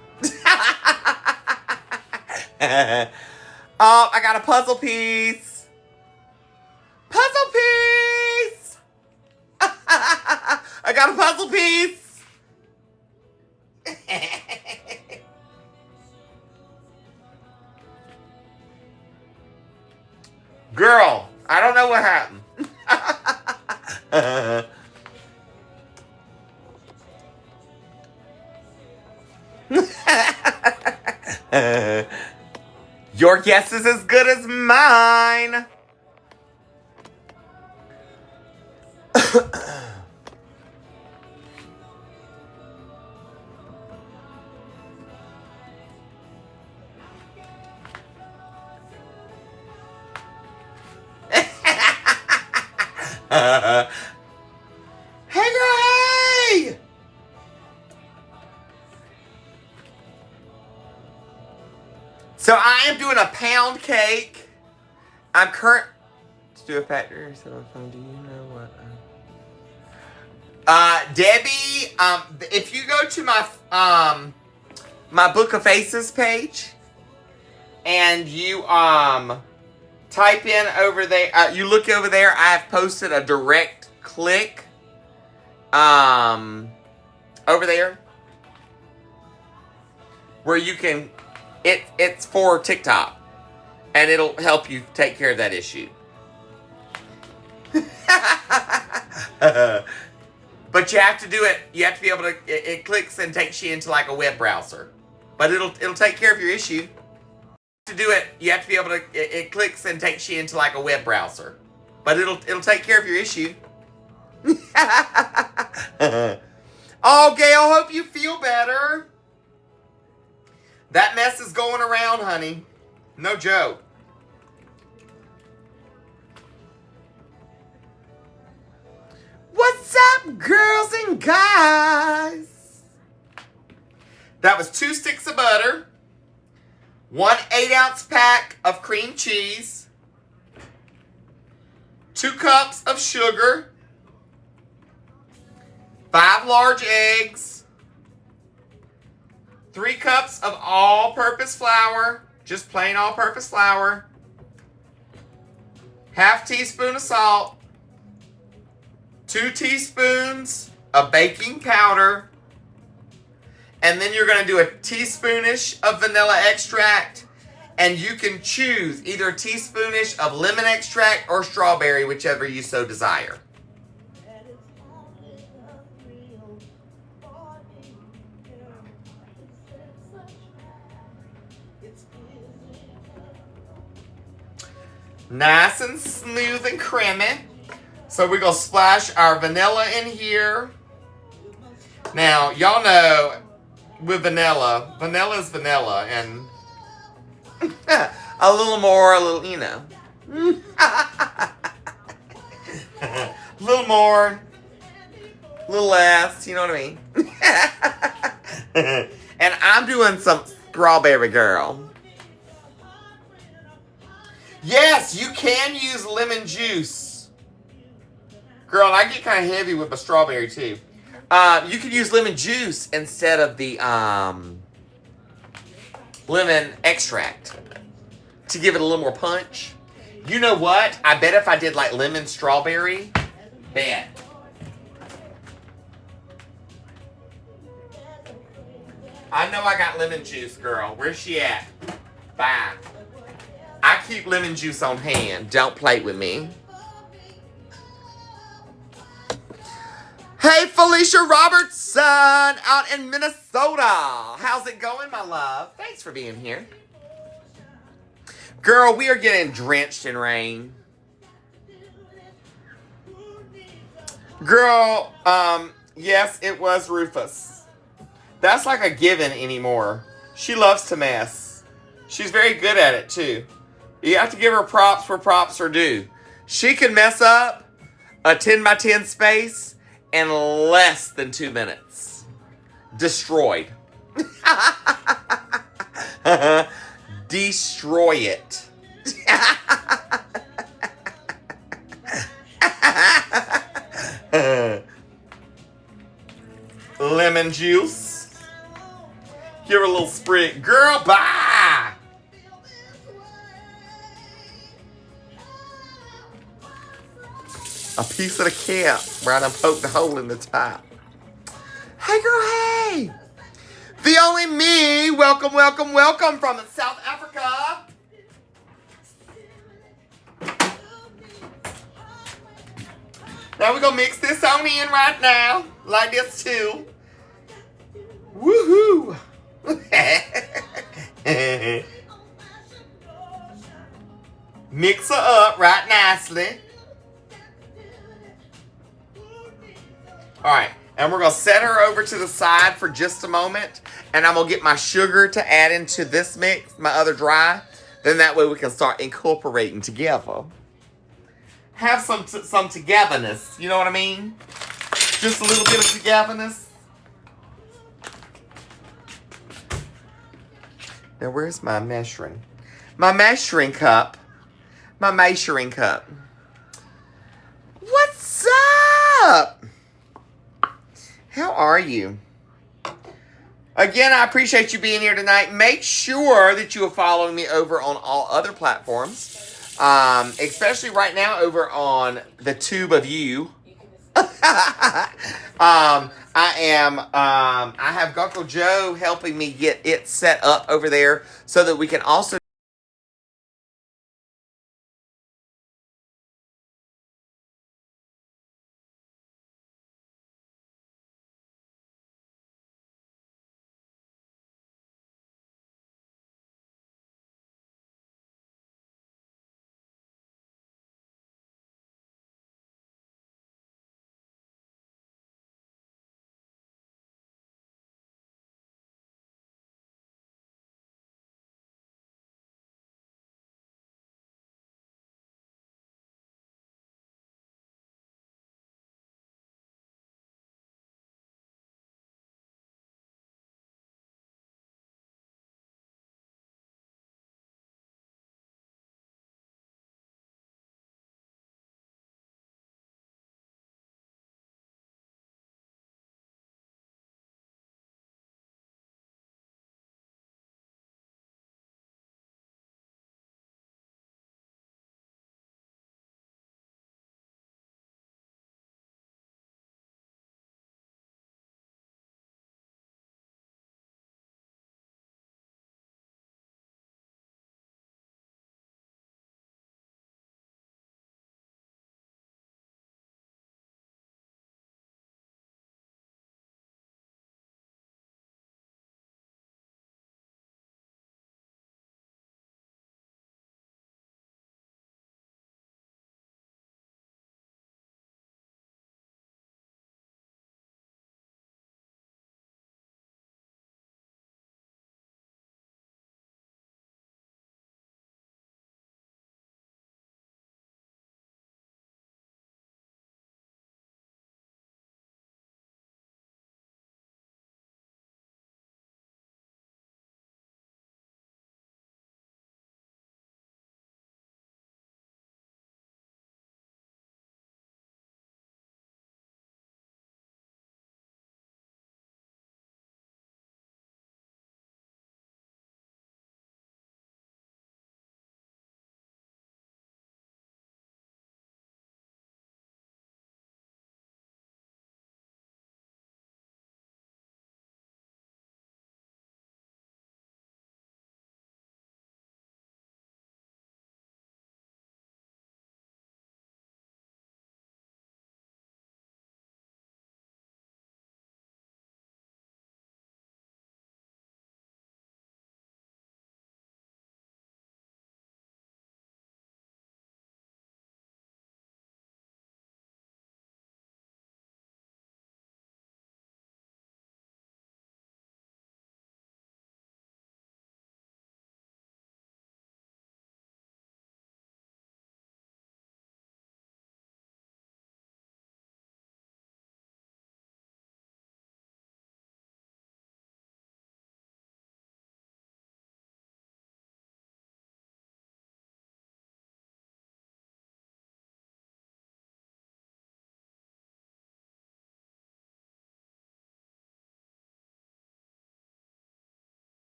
Oh, I got a puzzle piece. Puzzle piece. I got a puzzle piece. Girl, I don't know what happened. Your guess is as good as mine. Hey, girl, hey! So I am doing a pound cake. Let's do a factory. Do you know what? Debbie, if you go to my Book of Faces page, and you type in over there, you look over there, I have posted a direct click over there where you can, it's for TikTok, and it'll help you take care of that issue. But you have to do it. You have to be able to. It clicks and takes you into like a web browser. But it'll take care of your issue. To do it, you have to be able to. It clicks and takes you into like a web browser. But it'll take care of your issue. Oh, Gail, hope you feel better. That mess is going around, honey. No joke. What's up, girls and guys? That was 2 sticks of butter, 1 8-ounce pack of cream cheese, 2 cups of sugar, 5 large eggs, 3 cups of all-purpose flour, just plain all-purpose flour, ½ teaspoon of salt, 2 teaspoons of baking powder, and then you're going to do a teaspoonish of vanilla extract, and you can choose either a teaspoonish of lemon extract or strawberry, whichever you so desire. Nice and smooth and creamy. So we're going to splash our vanilla in here. Now, y'all know with vanilla is vanilla, and a little more, a little, you know. A little more, a little less, you know what I mean? And I'm doing some strawberry, girl. Yes, you can use lemon juice. Girl, I get kind of heavy with my strawberry too. You could use lemon juice instead of the lemon extract to give it a little more punch. You know what? I bet if I did like lemon strawberry, bet. I know I got lemon juice, girl. Where's she at? Bye. I keep lemon juice on hand. Don't play with me. Hey, Felicia Robertson out in Minnesota. How's it going, my love? Thanks for being here. Girl, we are getting drenched in rain. Girl, yes, it was Rufus. That's like a given anymore. She loves to mess. She's very good at it, too. You have to give her props where props are due. She can mess up a 10 by 10 space in less than 2 minutes. Destroyed. Destroy it. Lemon juice. Give her a little sprig. Girl, bye. A piece of the cap where I done poked a hole in the top. Hey, girl, hey. The only me. Welcome, welcome, welcome from South Africa. Now we're going to mix this on in right now. Like this, too. Woohoo. Mix her up right nicely. Alright, and we're going to set her over to the side for just a moment. And I'm going to get my sugar to add into this mix, my other dry. Then that way we can start incorporating together. Have some togetherness, you know what I mean? Just a little bit of togetherness. Now where's my measuring? My measuring cup. My measuring cup. What's up? How are you? Again, I appreciate you being here tonight. Make sure that you are following me over on all other platforms. Especially right now over on the Tube of You. I have Guckle Joe helping me get it set up over there so that we can also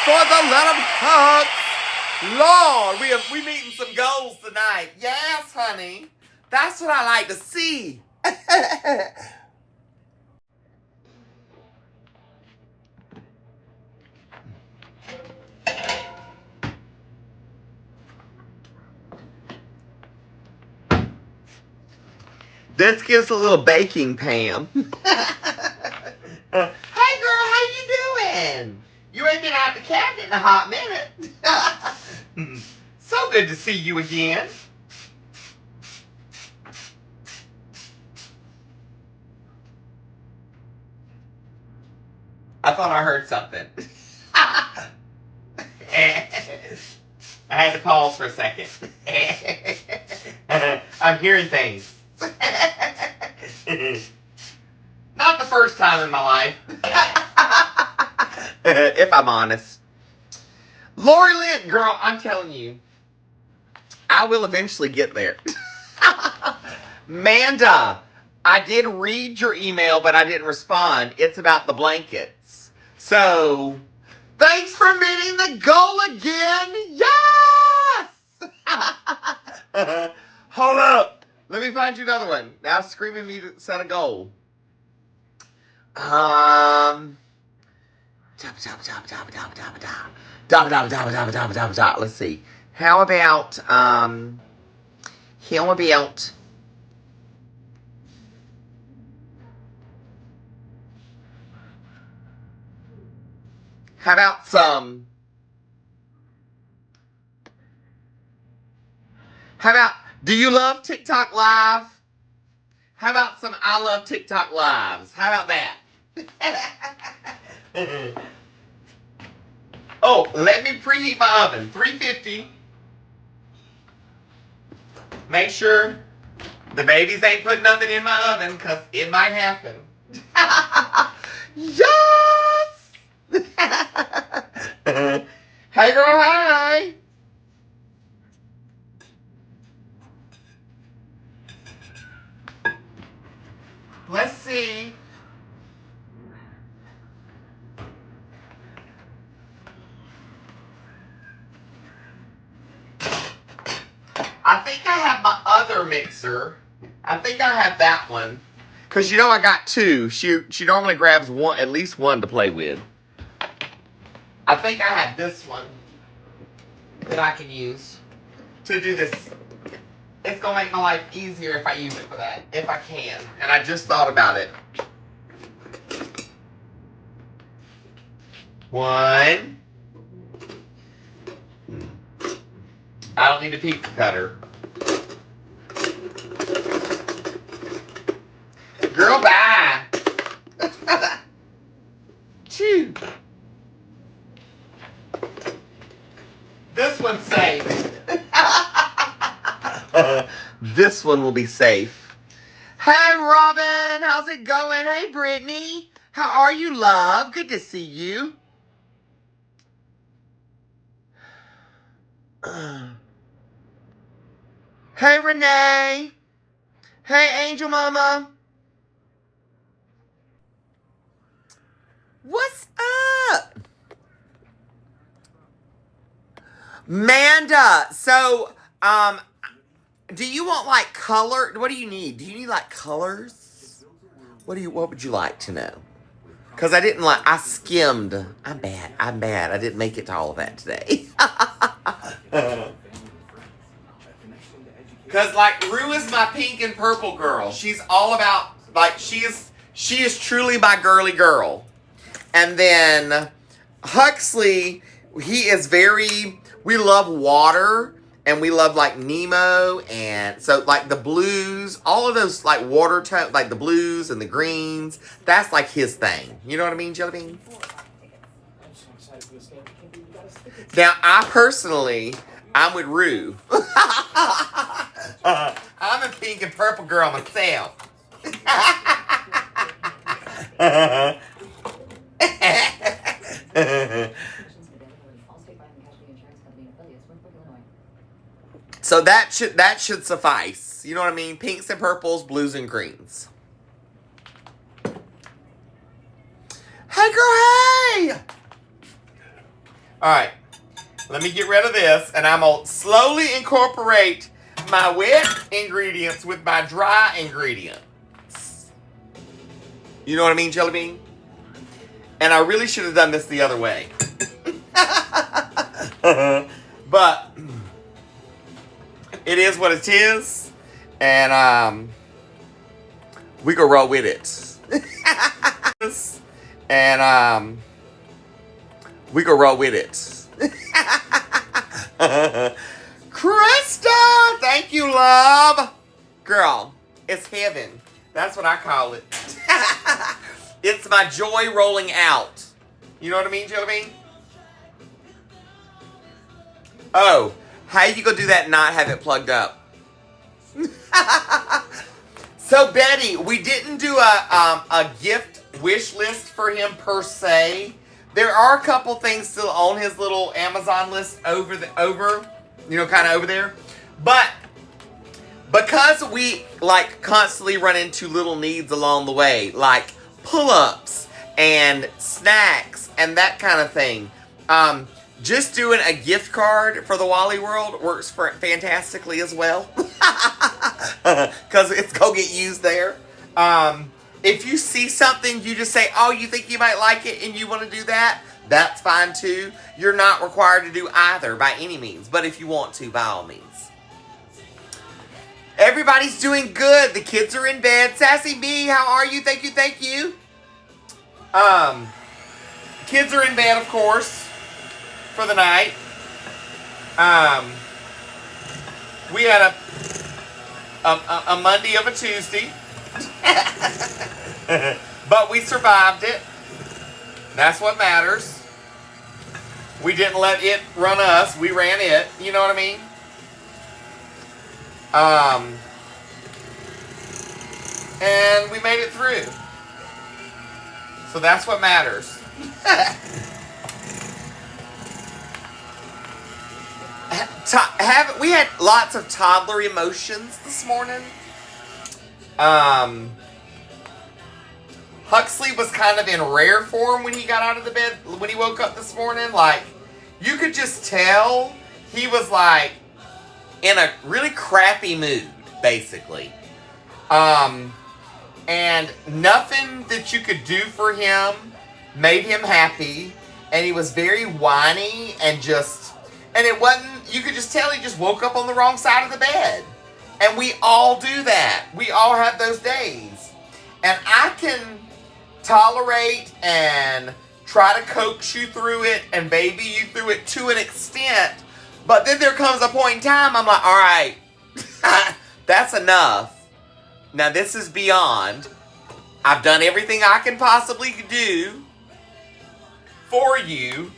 for the little cooks. Lord, we meeting some goals tonight. Yes, honey. That's what I like to see. This gives a little baking, Pam. Hey, girl, how you doing? You ain't been out the cabinet in a hot minute. So good to see you again. I thought I heard something. I had to pause for a second. I'm hearing things. Not the first time in my life. If I'm honest. Lori Lynn, girl, I'm telling you, I will eventually get there. Manda, I did read your email, but I didn't respond. It's about the blankets. So, thanks for meeting the goal again. Yes! Hold up. Let me find you another one. Now screaming me to set a goal. Let's see. How about how about some do you love TikTok Live? How about some I love TikTok Lives? How about that? Oh, let me preheat my oven. 350. Make sure the babies ain't putting nothing in my oven because it might happen. Yes! Hey girl, hi! Let's see. I think I have my other mixer. I think I have that one. Because you know I got two. She normally grabs one, at least one to play with. I think I have this one that I can use to do this. It's going to make my life easier if I use it for that. If I can. And I just thought about it. One. I don't need a pizza cutter. Girl, bye. Chew. This one's safe. This one will be safe. Hey, Robin. How's it going? Hey, Brittany. How are you, love? Good to see you. Hey, Renee. Hey, Angel Mama. What's up? Manda. So, do you want like color? What do you need? Do you need like colors? What would you like to know? Because I skimmed. I'm bad. I didn't make it to all of that today. Because, like, Rue is my pink and purple girl. She's all about, like, she is truly my girly girl. And then Huxley, he is we love water. And we love, like, Nemo. And so, like, the blues, all of those, like, water tone, like, the blues and the greens. That's, like, his thing. You know what I mean, Jelly Bean? Now, I'm with Rue. I'm a pink and purple girl myself. So that should suffice. You know what I mean? Pinks and purples, blues and greens. Hey, girl, hey! All right. Let me get rid of this, and I'm going to slowly incorporate my wet ingredients with my dry ingredients. You know what I mean, Jelly Bean? And I really should have done this the other way. But it is what it is. And we go roll with it. And we go roll with it. Krista, thank you, love. Girl, it's heaven. That's what I call it. It's my joy rolling out. You know what I mean, Jelly Bean? Oh, how you gonna do that and not have it plugged up? So, Betty, we didn't do a gift wish list for him per se. There are a couple things still on his little Amazon list over, kind of over there. But because we, constantly run into little needs along the way, like pull-ups and snacks and that kind of thing, just doing a gift card for the Wally World works fantastically as well. Because it's going to get used there. If you see something, you just say, oh, you think you might like it and you want to do that, that's fine too. You're not required to do either by any means. But if you want to, by all means. Everybody's doing good. The kids are in bed. Sassy B, how are you? Thank you, thank you. Kids are in bed, of course, for the night. We had a Monday of a Tuesday. But we survived it. That's what matters. We didn't let it run us. We ran it. You know what I mean? And we made it through. So that's what matters. We had lots of toddler emotions this morning. Huxley was kind of in rare form when he got out of the bed, when he woke up this morning. Like, you could just tell he was like in a really crappy mood, basically. And nothing that you could do for him made him happy. And he was very whiny and it wasn't, you could just tell he just woke up on the wrong side of the bed. And we all do that. We all have those days. And I can tolerate and try to coax you through it and baby you through it to an extent. But then there comes a point in time, I'm like, all right, that's enough. Now this is beyond. I've done everything I can possibly do for you.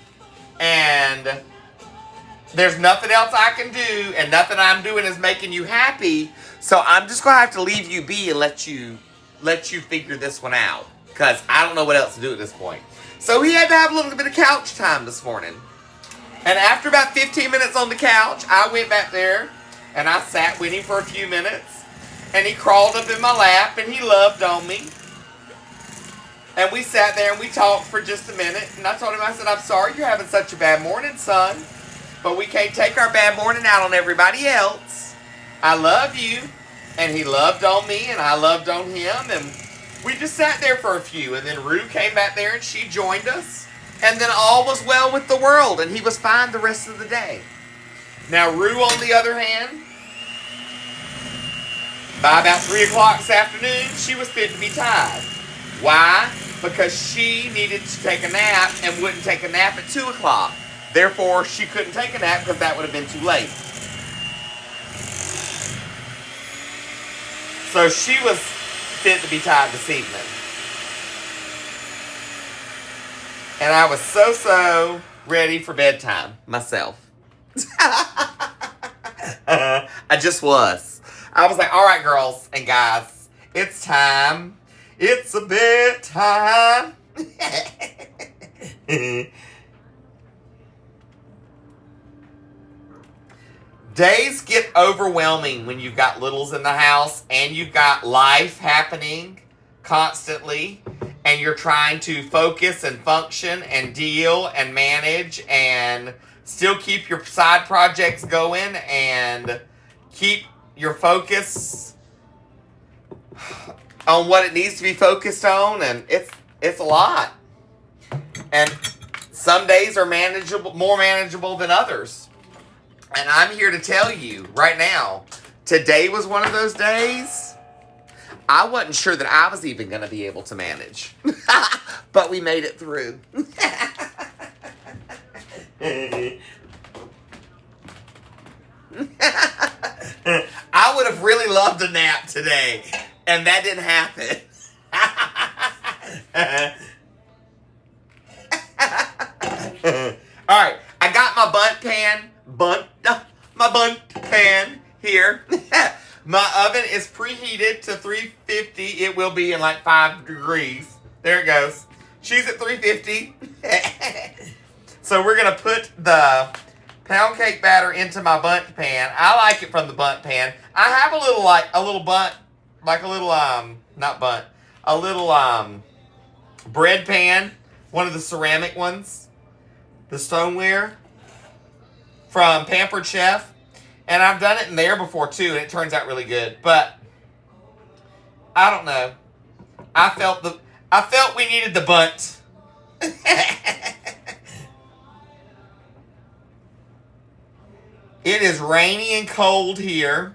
And there's nothing else I can do, and nothing I'm doing is making you happy. So I'm just gonna have to leave you be and let you figure this one out, because I don't know what else to do at this point. So he had to have a little bit of couch time this morning. And after about 15 minutes on the couch, I went back there and I sat with him for a few minutes. And he crawled up in my lap and he loved on me. And we sat there and we talked for just a minute. And I told him, I said, I'm sorry you're having such a bad morning, son. But we can't take our bad morning out on everybody else. I love you. And he loved on me and I loved on him. And we just sat there for a few. And then Rue came back there and she joined us. And then all was well with the world. And he was fine the rest of the day. Now Rue, on the other hand, by about 3 o'clock this afternoon, she was fit to be tied. Why? Because she needed to take a nap and wouldn't take a nap at 2 o'clock. Therefore, she couldn't take a nap because that would have been too late. So she was fit to be tied this evening. And I was so ready for bedtime myself. I just was. I was like, all right, girls and guys, it's time. It's a bedtime. Days get overwhelming when you've got littles in the house and you've got life happening constantly and you're trying to focus and function and deal and manage and still keep your side projects going and keep your focus on what it needs to be focused on, and it's a lot. And some days are manageable, more manageable than others. And I'm here to tell you right now, today was one of those days. I wasn't sure that I was even going to be able to manage. But we made it through. I would have really loved a nap today. And that didn't happen. Alright, I got my bunt pan here. My oven is preheated to 350. It will be in like 5 degrees. There it goes. She's at 350. So we're going to put the pound cake batter into my bundt pan. I like it from the bundt pan. I have a little bread pan, one of the ceramic ones, the stoneware from Pampered Chef. And I've done it in there before too, and it turns out really good. But I don't know. I felt we needed the bundt. It is rainy and cold here.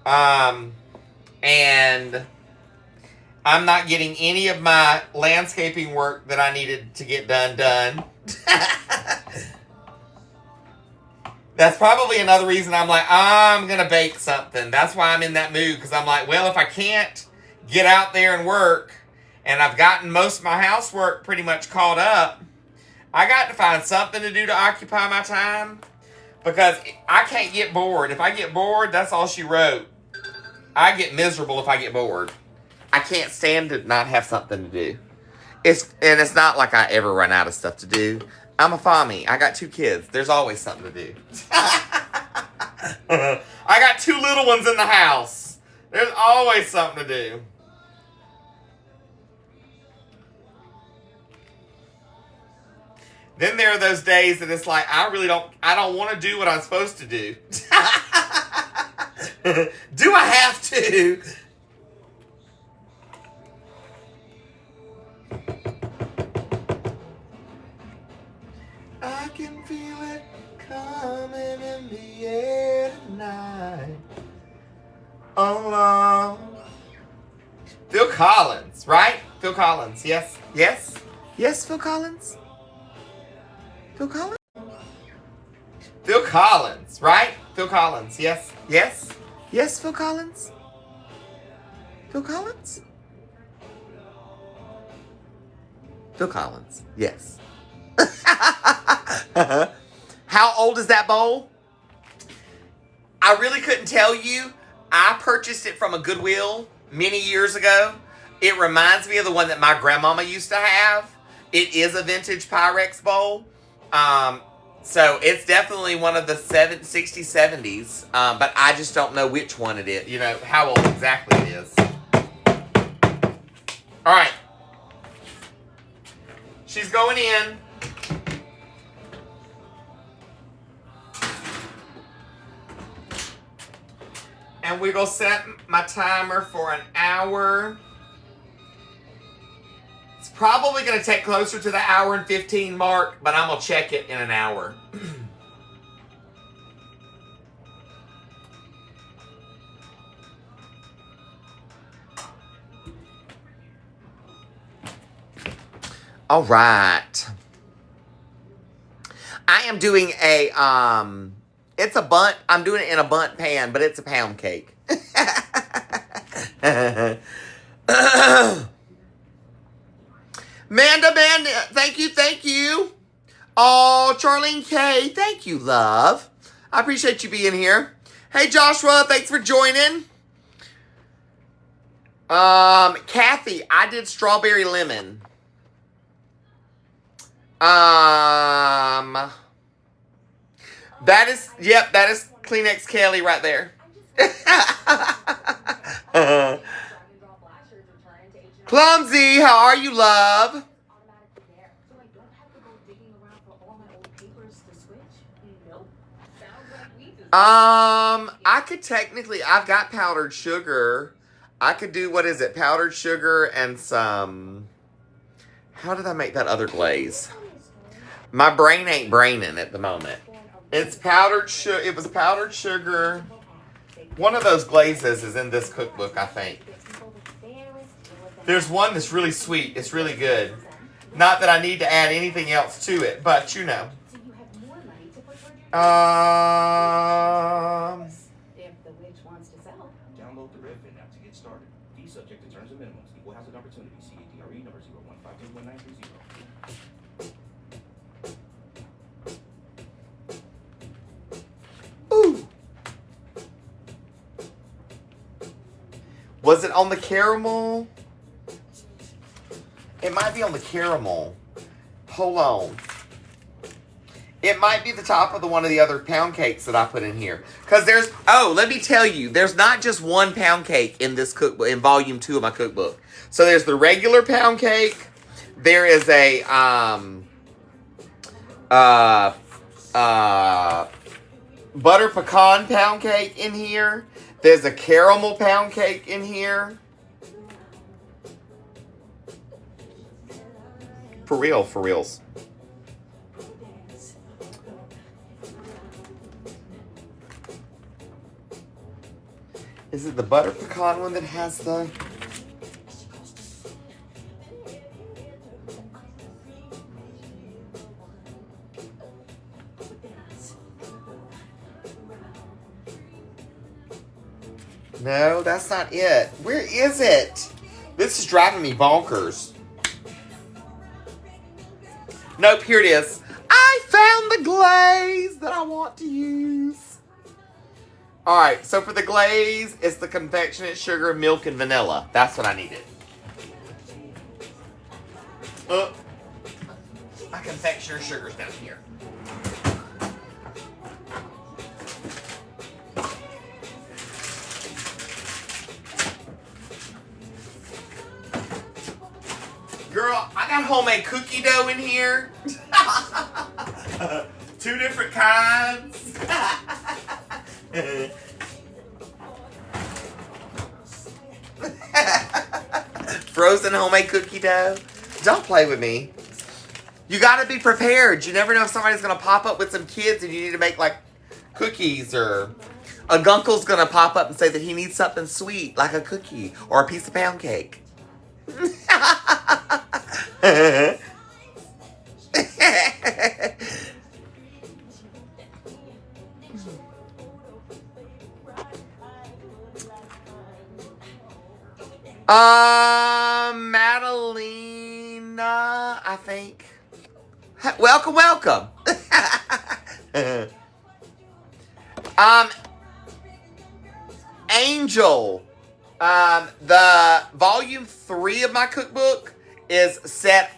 And I'm not getting any of my landscaping work that I needed to get done. That's probably another reason I'm like, I'm going to bake something. That's why I'm in that mood. Because I'm like, well, if I can't get out there and work, and I've gotten most of my housework pretty much caught up, I got to find something to do to occupy my time. Because I can't get bored. If I get bored, that's all she wrote. I get miserable if I get bored. I can't stand to not have something to do. It's not like I ever run out of stuff to do. I'm a fammy. I got 2 kids. There's always something to do. I got 2 little ones in the house. There's always something to do. Then there are those days that it's like, I don't want to do what I'm supposed to do. Do I have to? I can feel it coming in the air tonight. Alone. Phil Collins, right? Phil Collins, yes. Yes? Yes, Phil Collins? Phil Collins? Phil Collins, right? Phil Collins, yes. Yes? Yes, Phil Collins? Phil Collins? Phil Collins, yes. How old is that bowl? I really couldn't tell you. I purchased it from a Goodwill many years ago. It reminds me of the one that my grandmama used to have. It is a vintage Pyrex bowl. So it's definitely one of the 60s, 70s. But I just don't know which one it is. You know, how old exactly it is. All right. She's going in. And we're going to set my timer for an hour. It's probably going to take closer to the hour and 15 mark, but I'm going to check it in an hour. All right. I am doing a, it's a bundt. I'm doing it in a bundt pan, but it's a pound cake. Manda, thank you. Oh, Charlene K, thank you, love. I appreciate you being here. Hey, Joshua, thanks for joining. Kathy, I did strawberry lemon. That is Kleenex Kelly right there. Clumsy, how are you, love? I could technically, I've got powdered sugar. I could do, what is it? Powdered sugar and some, how did I make that other glaze? My brain ain't braining at the moment. It's powdered sugar. It was powdered sugar. One of those glazes is in this cookbook, I think. There's one that's really sweet. It's really good. Not that I need to add anything else to it, but you know. If the witch wants to sell. Download the Redfin app to get started. Fee subject to terms and minimums. Equal housing opportunity. CADRE number 0152193. Ooh. Was it on the caramel? It might be on the caramel. Hold on. It might be the top of the one of the other pound cakes that I put in here. Because there's, oh, let me tell you, there's not just one pound cake in this cookbook, in volume 2 of my cookbook. So there's the regular pound cake. There is a, butter pecan pound cake in here. There's a caramel pound cake in here. For real, for reals. Is it the butter pecan one that has the... No, that's not it. Where is it? This is driving me bonkers. Nope, here it is. I found the glaze that I want to use. Alright, so for the glaze, it's the confectionate sugar, milk, and vanilla. That's what I needed. My confectioner sugar's down here. Girl, I got homemade cookie dough in here. 2 different kinds. Frozen homemade cookie dough. Don't play with me. You gotta be prepared. You never know if somebody's gonna pop up with some kids and you need to make like cookies, or a gunkle's gonna pop up and say that he needs something sweet like a cookie or a piece of pound cake. Madalena, I think. Welcome, welcome. Angel. The volume 3 of my cookbook is set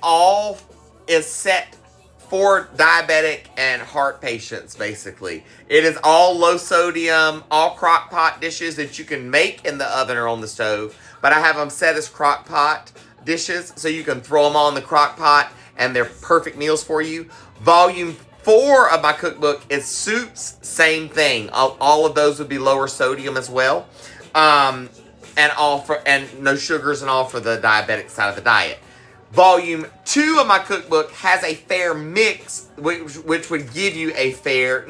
for diabetic and heart patients, basically. It is all low sodium, all crock pot dishes that you can make in the oven or on the stove. But I have them set as crock pot dishes, so you can throw them all in the crock pot, and they're perfect meals for you. Volume 4 of my cookbook is soups, same thing. All of those would be lower sodium as well. And no sugars and all for the diabetic side of the diet. Volume 2 of my cookbook has a fair mix, which would give you a fair,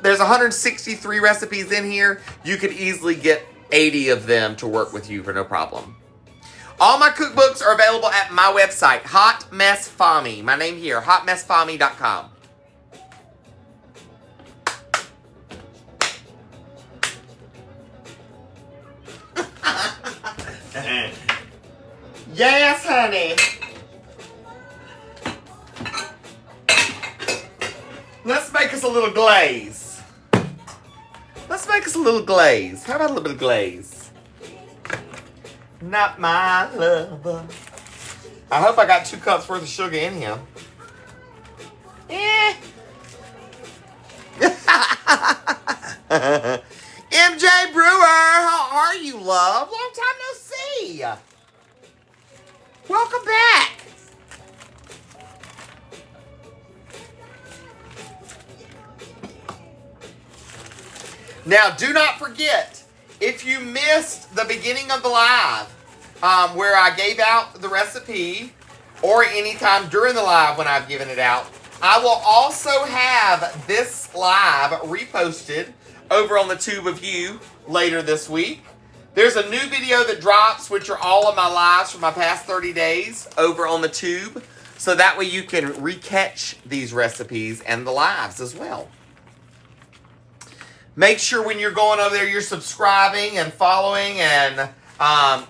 there's 163 recipes in here. You could easily get 80 of them to work with you for no problem. All my cookbooks are available at my website, Hot Mess Fami. My name here, hotmessfami.com. Yes, honey. Let's make us a little glaze. Let's make us a little glaze. How about a little bit of glaze? Not my lover. I hope I got 2 cups worth of sugar in here. MJ Brewer, how are you, love? Long time no see. Welcome back. Now, do not forget, if you missed the beginning of the live, where I gave out the recipe, or anytime during the live when I've given it out, I will also have this live reposted over on the Tube of You later this week. There's a new video that drops, which are all of my lives from my past 30 days over on the Tube. So that way you can recatch these recipes and the lives as well. Make sure when you're going over there, you're subscribing and following and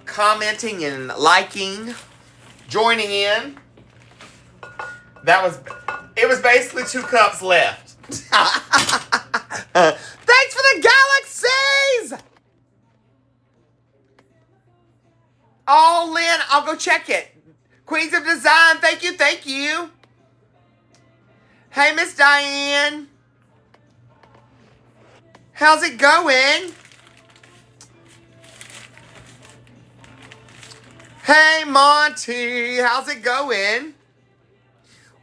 commenting and liking, joining in. It was basically 2 cups left. Thanks for the galaxies! Oh, Lynn, I'll go check it. Queens of Design, thank you, thank you. Hey, Miss Diane. How's it going? Hey, Monty, how's it going?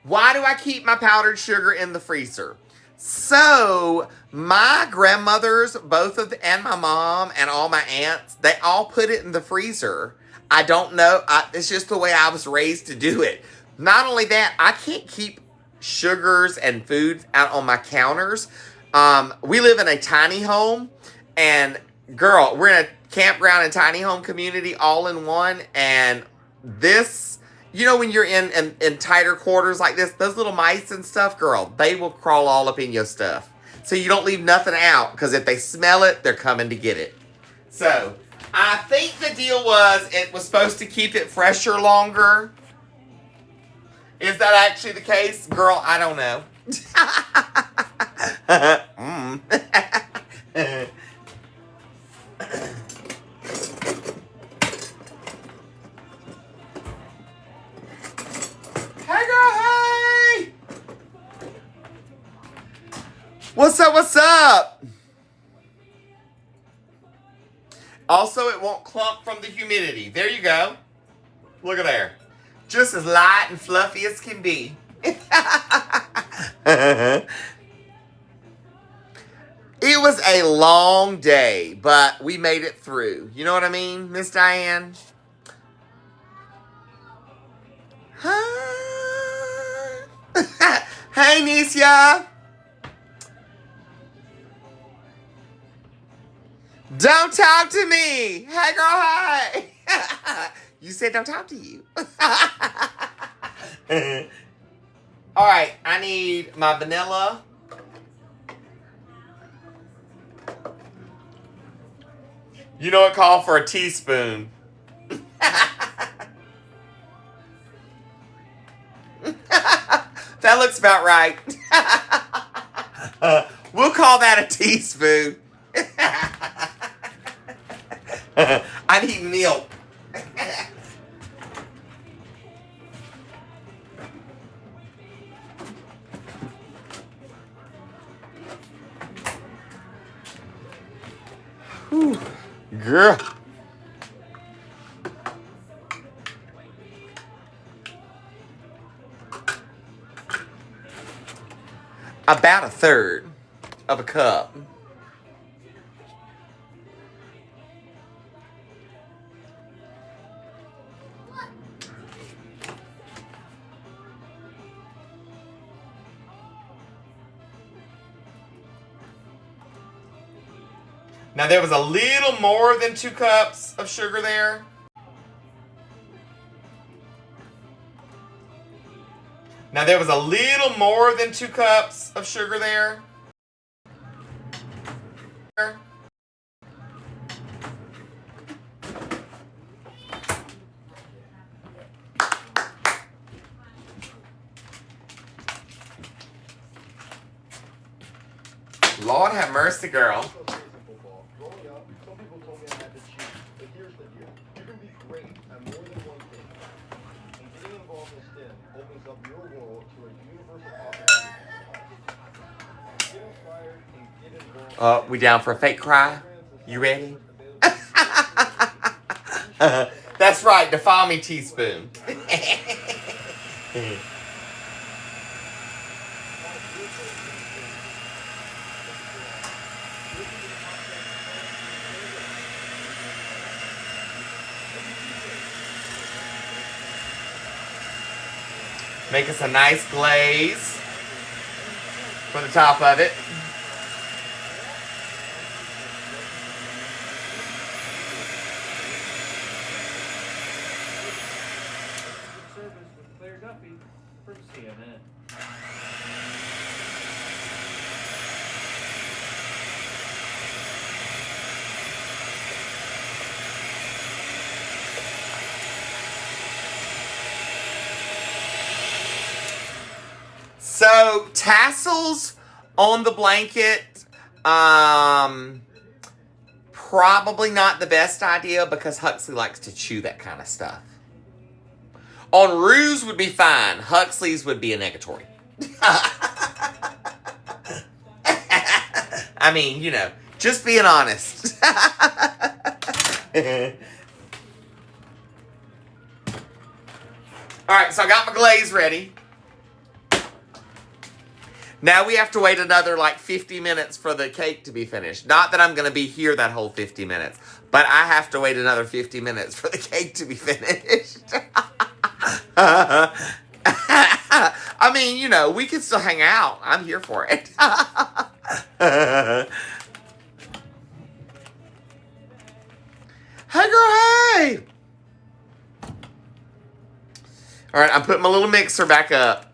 Why do I keep my powdered sugar in the freezer? So, my grandmothers, and my mom and all my aunts, they all put it in the freezer. I don't know. It's just the way I was raised to do it. Not only that, I can't keep sugars and foods out on my counters. We live in a tiny home, and girl, we're in a campground and tiny home community all in one, and this, you know, when you're in tighter quarters like this, those little mice and stuff, girl, they will crawl all up in your stuff. So you don't leave nothing out, because if they smell it, they're coming to get it. So, I think the deal was it was supposed to keep it fresher longer. Is that actually the case? Girl, I don't know. Hey, girl, hey! What's up, what's up? Also, it won't clump from the humidity. There you go. Look at there. Just as light and fluffy as can be. It was a long day, but we made it through. You know what I mean, Miss Diane? Hey, Nisha. Don't talk to me. Hey, girl, hi. You said don't talk to you. All right, I need my vanilla. You know it called for a teaspoon. That looks about right. We'll call that a teaspoon. I need milk. Whew. Girl. About a third of a cup. Now, there was a little more than 2 cups of sugar there. Now, there was a little more than 2 cups of sugar there. Lord have mercy, girl. We down for a fake cry? You ready? That's right, defile me teaspoon. Make us a nice glaze for the top of it. Service with Claire Duffy from CNN. So tassels on the blanket, probably not the best idea because Huxley likes to chew that kind of stuff. On Ruse would be fine. Huxley's would be a negatory. I mean, you know, just being honest. Alright, so I got my glaze ready. Now we have to wait another like 50 minutes for the cake to be finished. Not that I'm going to be here that whole 50 minutes, but I have to wait another 50 minutes for the cake to be finished. I mean, you know, we can still hang out. I'm here for it. Hey, girl, hey! All right, I'm putting my little mixer back up.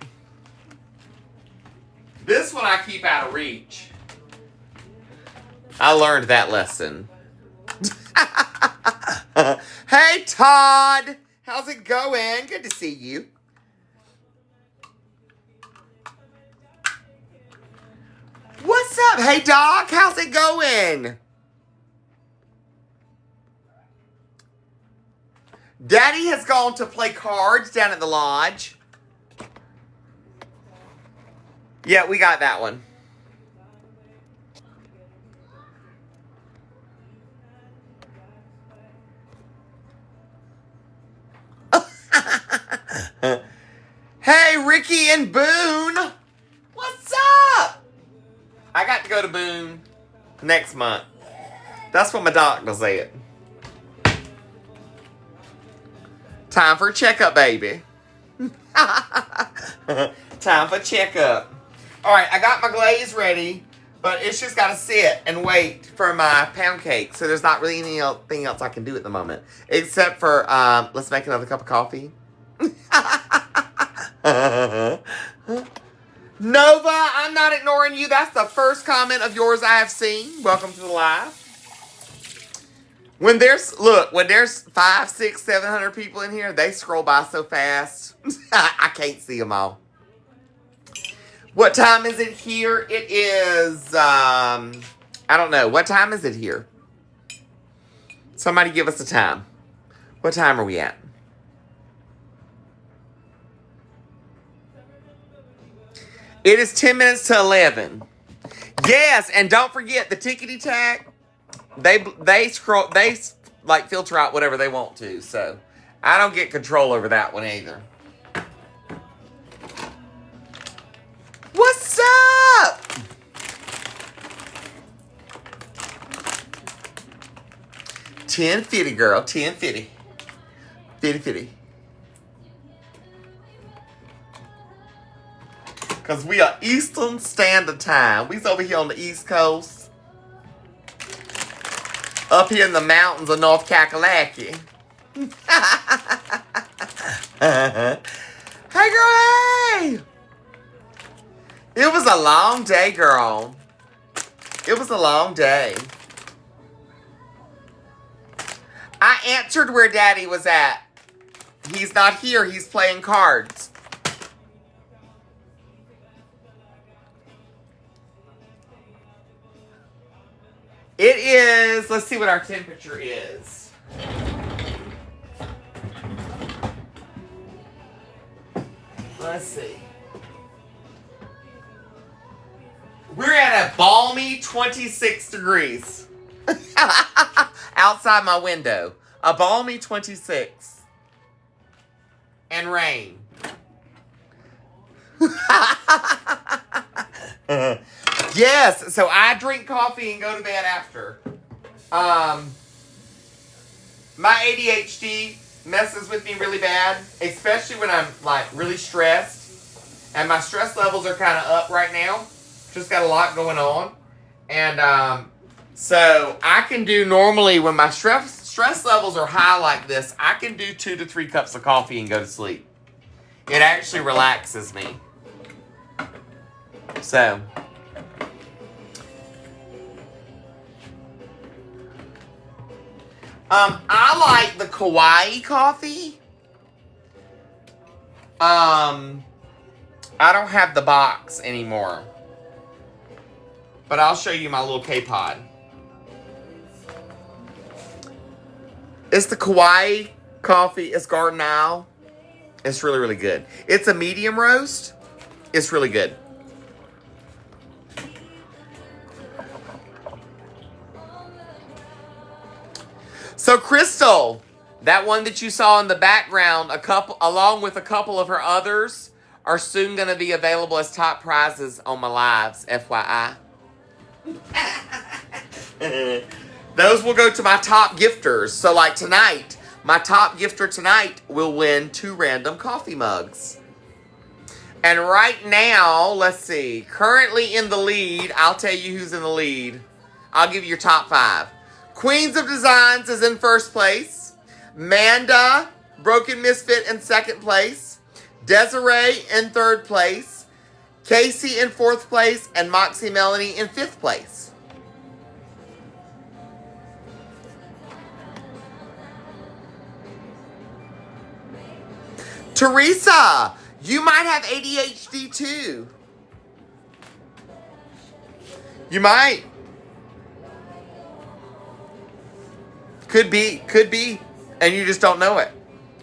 This one I keep out of reach. I learned that lesson. Hey, Todd! How's it going? Good to see you. What's up? Hey, Doc. How's it going? Daddy has gone to play cards down at the lodge. Yeah, we got that one. Hey, Ricky and Boone. What's up? I got to go to Boone next month. That's what my doctor said. Time for a checkup, baby. Time for a checkup. All right, I got my glaze ready, but it's just got to sit and wait for my pound cake. So there's not really anything else I can do at the moment. Except for, let's make another cup of coffee. Nova, I'm not ignoring you. That's the first comment of yours I have seen. Welcome to the live. When there's 500, 600, 700 people in here, they scroll by so fast. I can't see them all. What time is it here? It is, I don't know. What time is it here? Somebody give us a time. What time are we at? It is 10 minutes to 11. Yes, and don't forget the tickety tack. They scroll, they like filter out whatever they want to. So I don't get control over that one either. What's up? $10.50, girl. $10.50. $50.50. Because we are Eastern Standard Time. We's over here on the East Coast. Up here in the mountains of North Kakalaki. Hey, girl, hey! It was a long day, girl. It was a long day. I answered where Daddy was at. He's not here. He's playing cards. It is, let's see what our temperature is. Let's see. We're at a balmy 26 degrees. Outside my window. A balmy 26. and rain. Yes, so I drink coffee and go to bed after. My ADHD messes with me really bad, especially when I'm like really stressed. And my stress levels are kind of up right now. Just got a lot going on. And so I can do normally when my stress levels are high like this, I can do 2 to 3 cups of coffee and go to sleep. It actually relaxes me. So I like the Kauai coffee. I don't have the box anymore. But I'll show you my little K-Pod. It's the Kauai coffee. It's Garden Isle. It's really, really good. It's a medium roast. It's really good. So Crystal, that one that you saw in the background, along with a couple of her others, are soon going to be available as top prizes on my lives, FYI. Those will go to my top gifters. So like tonight, my top gifter tonight will win 2 random coffee mugs. And right now, let's see, currently in the lead, I'll tell you who's in the lead. I'll give you your top 5. Queens of Designs is in first place. Manda, Broken Misfit in second place. Desiree in third place. Casey in fourth place. And Moxie Melanie in fifth place. Teresa, you might have ADHD too. You might. Could be. And you just don't know it.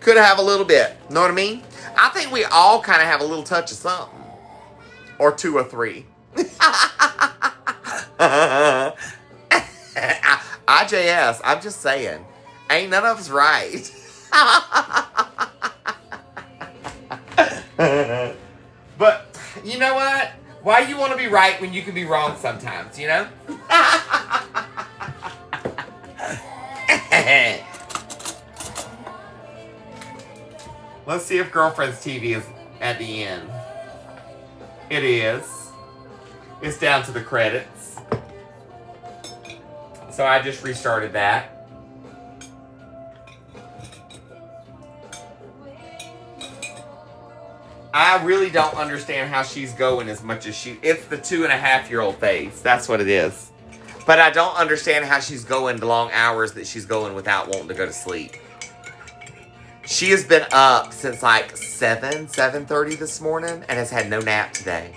Could have a little bit. Know what I mean? I think we all kind of have a little touch of something. Or 2 or 3. IJS, I'm just saying. Ain't none of us right. But, you know what? Why you want to be right when you can be wrong sometimes, you know? Let's see if Girlfriend's TV is at the end. It is. It's down to the credits. So I just restarted that. I really don't understand how she's going as much as she... It's the 2.5-year-old phase. That's what it is. But I don't understand how she's going the long hours that she's going without wanting to go to sleep. She has been up since like 7:30 this morning and has had no nap today.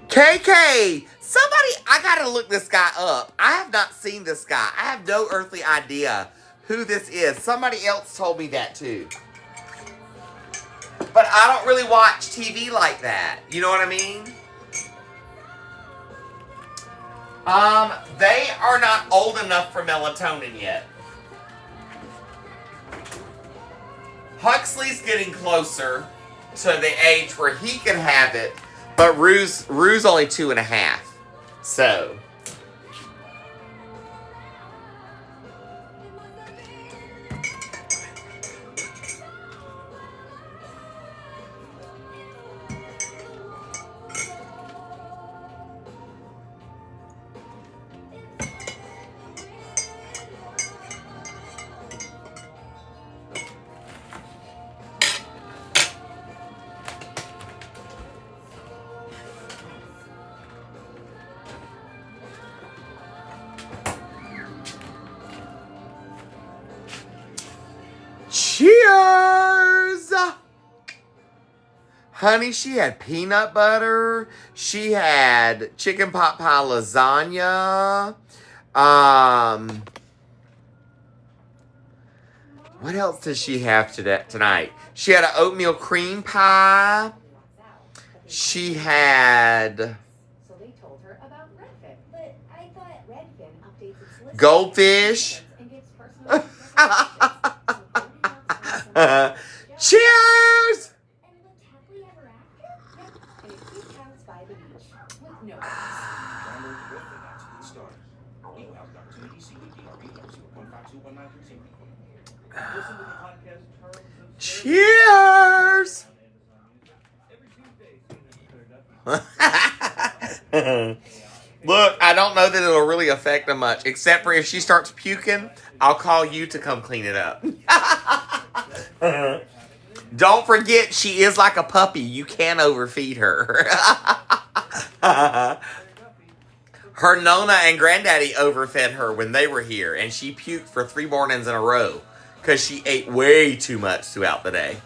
KK! Somebody, I gotta look this guy up. I have not seen this guy. I have no earthly idea who this is. Somebody else told me that too. But I don't really watch TV like that. You know what I mean? They are not old enough for melatonin yet. Huxley's getting closer to the age where he can have it, but Rue's only 2.5. So... Cheers! Honey, she had peanut butter. She had chicken pot pie lasagna. What else does she have tonight? She had an oatmeal cream pie. She had... So they told her about Redfin. But I thought Goldfish. Cheers! Cheers! Look, I don't know that it'll really affect them much, except for if she starts puking, I'll call you to come clean it up. Don't forget, she is like a puppy. You can't overfeed her. Her Nona and Granddaddy overfed her when they were here, and she puked for 3 mornings in a row because she ate way too much throughout the day.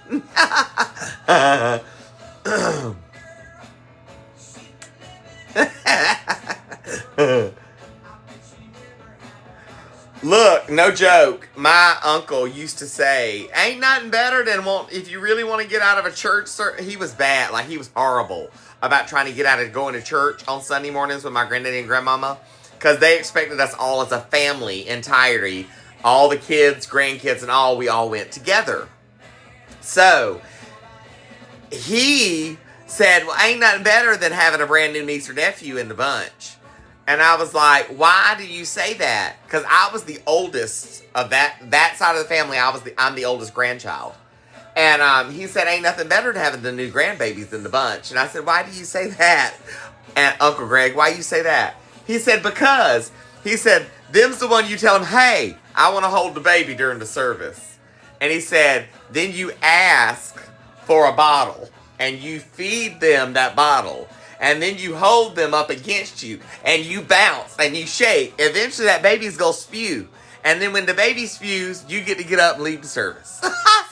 Look, no joke. My uncle used to say, ain't nothing better than if you really want to get out of a church, he was bad. Like, he was horrible about trying to get out of going to church on Sunday mornings with my granddaddy and grandmama. Because they expected us all as a family entirety. All the kids, grandkids, and all, we all went together. So, he said, well, ain't nothing better than having a brand new niece or nephew in the bunch. And I was like, why do you say that? Because I was the oldest of that side of the family. I'm the oldest grandchild. And he said, ain't nothing better than having the new grandbabies in the bunch. And I said, why do you say that? And Uncle Greg, why you say that? He said, because, he said, them's the one you tell them, hey, I want to hold the baby during the service. And he said, then you ask for a bottle. And you feed them that bottle. And then you hold them up against you. And you bounce. And you shake. Eventually that baby's going to spew. And then when the baby spews, you get to get up and leave the service. I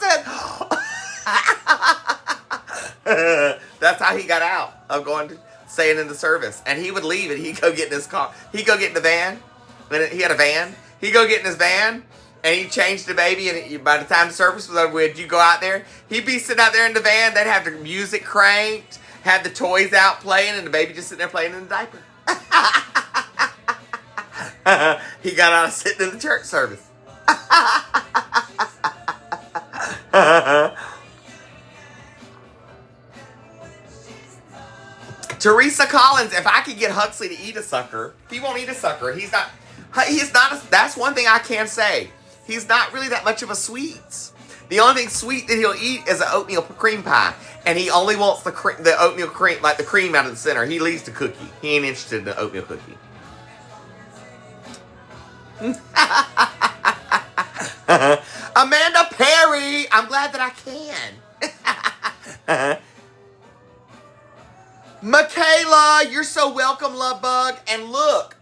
said, that's how he got out of staying in the service. And he would leave and he'd go get in his car. He'd go get in the van. He had a van. He'd go get in his van. And he'd change the baby, and by the time the service was over with, you go out there, he'd be sitting out there in the van, they'd have the music cranked, have the toys out playing, and the baby just sitting there playing in the diaper. He got out of sitting in the church service. Teresa Collins, if I could get Huxley to eat a sucker, he won't eat a sucker. He's not, that's one thing I can say. He's not really that much of a sweets. The only thing sweet that he'll eat is an oatmeal cream pie. And he only wants the oatmeal cream, like the cream out of the center. He leaves the cookie. He ain't interested in the oatmeal cookie. Amanda Perry, I'm glad that I can. Michaela, you're so welcome, love bug. And look,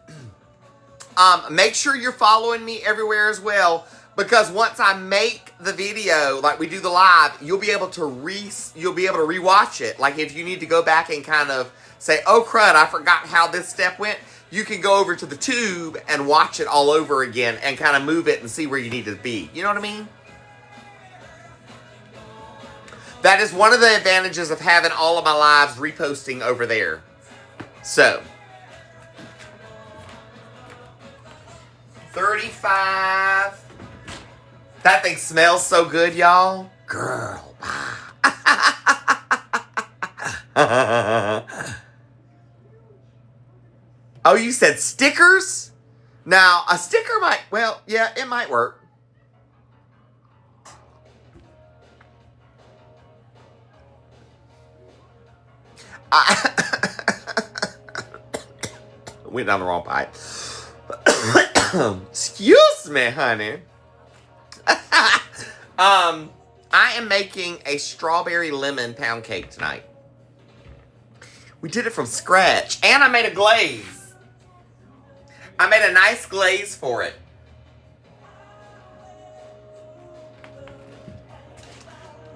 make sure you're following me everywhere as well, because once I make the video, like we do the live, you'll be able to rewatch it. Like if you need to go back and kind of say, oh crud, I forgot how this step went, you can go over to the tube and watch it all over again and kind of move it and see where you need to be. You know what I mean? That is one of the advantages of having all of my lives reposting over there. So 35. That thing smells so good, y'all. Girl, oh, you said stickers? Now, a sticker might, well, yeah, it might work. Went down the wrong pipe. Excuse me, honey. I am making a strawberry lemon pound cake tonight. We did it from scratch. And I made a glaze. I made a nice glaze for it.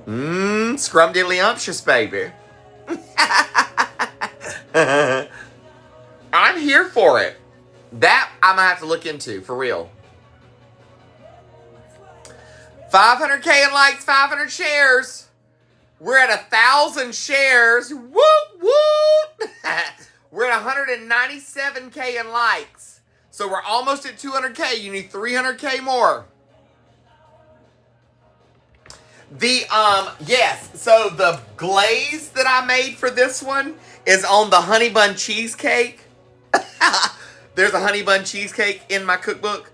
Scrumdiddlyumptious, baby. I'm here for it. That I'm going to have to look into, for real. 500K in likes, 500 shares. We're at 1,000 shares. Whoop, whoop. We're at 197K in likes. So we're almost at 200K. You need 300K more. Yes. So the glaze that I made for this one is on the honey bun cheesecake. There's a honey bun cheesecake in my cookbook.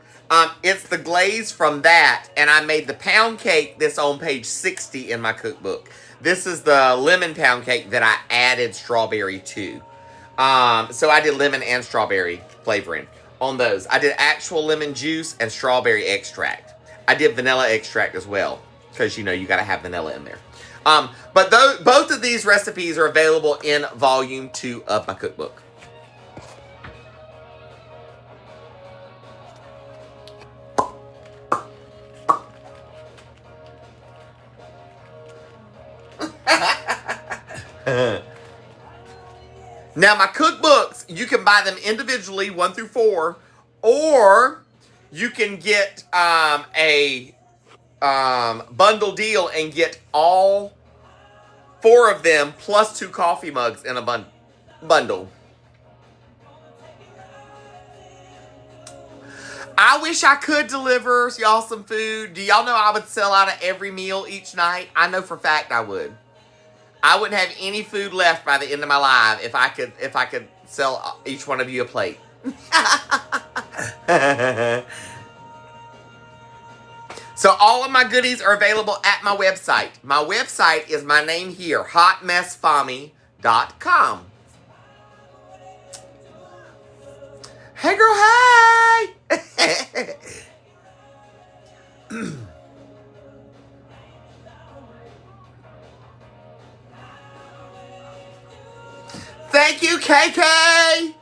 It's the glaze from that, and I made the pound cake that's on page 60 in my cookbook. This is the lemon pound cake that I added strawberry to. So I did lemon and strawberry flavoring on those. I did actual lemon juice and strawberry extract. I did vanilla extract as well, because, you know, you got to have vanilla in there. But both of these recipes are available in volume 2 of my cookbook. Now, my cookbooks, you can buy them individually, 1 through 4, or you can get a bundle deal and get all 4 of them plus 2 coffee mugs in a bundle. I wish I could deliver y'all some food. Do y'all know I would sell out of every meal each night? I know for a fact I would. I wouldn't have any food left by the end of my life if I could sell each one of you a plate. So all of my goodies are available at my website. My website is my name here, hotmessfami.com. Hey girl, hey! Thank you, KK!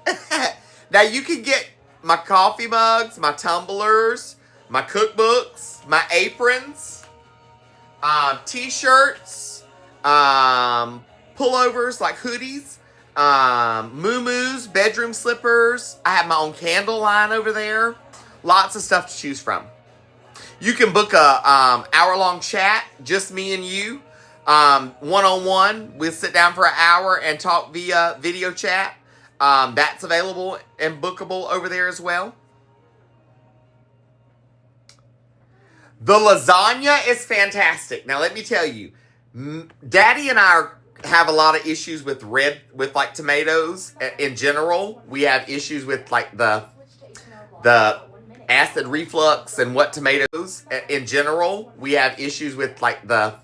Now you can get my coffee mugs, my tumblers, my cookbooks, my aprons, t-shirts, pullovers like hoodies, muumuus, bedroom slippers. I have my own candle line over there. Lots of stuff to choose from. You can book a hour-long chat, just me and you. One-on-one. We'll sit down for an hour and talk via video chat. That's available and bookable over there as well. The lasagna is fantastic. Now, let me tell you, Daddy and I have a lot of issues with like tomatoes in general. We have issues with like the acid reflux and what tomatoes in general. We have issues with like the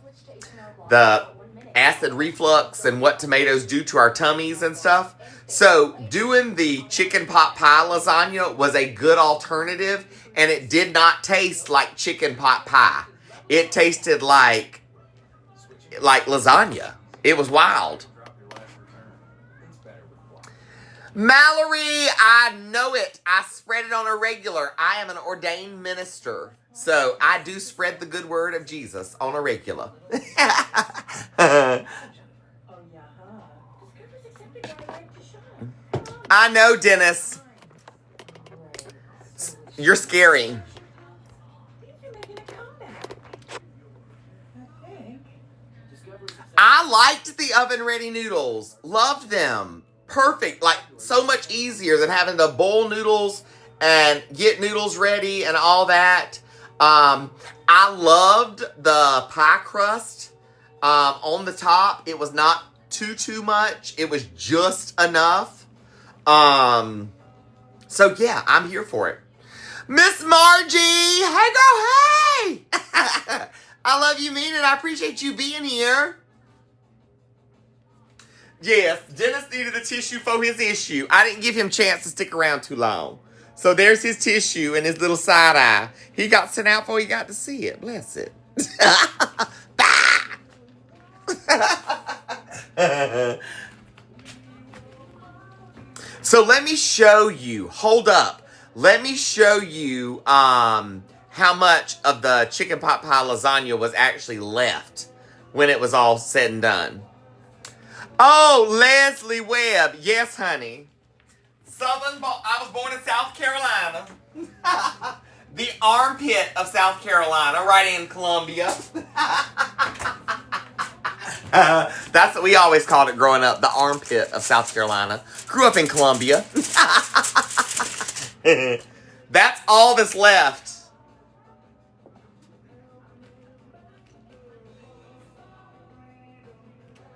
acid reflux and what tomatoes do to our tummies and stuff. So doing the chicken pot pie lasagna was a good alternative, and it did not taste like chicken pot pie. It tasted like lasagna. It was wild. Mallory, I know it. I spread it on a regular. I am an ordained minister. So I do spread the good word of Jesus on a regular. I know, Dennis. You're scary. I liked the oven-ready noodles. Loved them. Perfect. Like, so much easier than having to boil noodles and get noodles ready and all that. I loved the pie crust on the top. It was not too much. It was just enough. So yeah, I'm here for it. Miss Margie, hey girl, hey! I love you, mean it. I appreciate you being here. Yes, Dennis needed the tissue for his issue. I didn't give him a chance to stick around too long. So there's his tissue and his little side eye. He got sent out before he got to see it. Bless it. So let me show you. Hold up. Let me show you how much of the chicken pot pie lasagna was actually left when it was all said and done. Oh, Leslie Webb. Yes, honey. I was born in South Carolina. The armpit of South Carolina, right in Columbia. That's what we always called it growing up, the armpit of South Carolina. Grew up in Columbia. That's all that's left.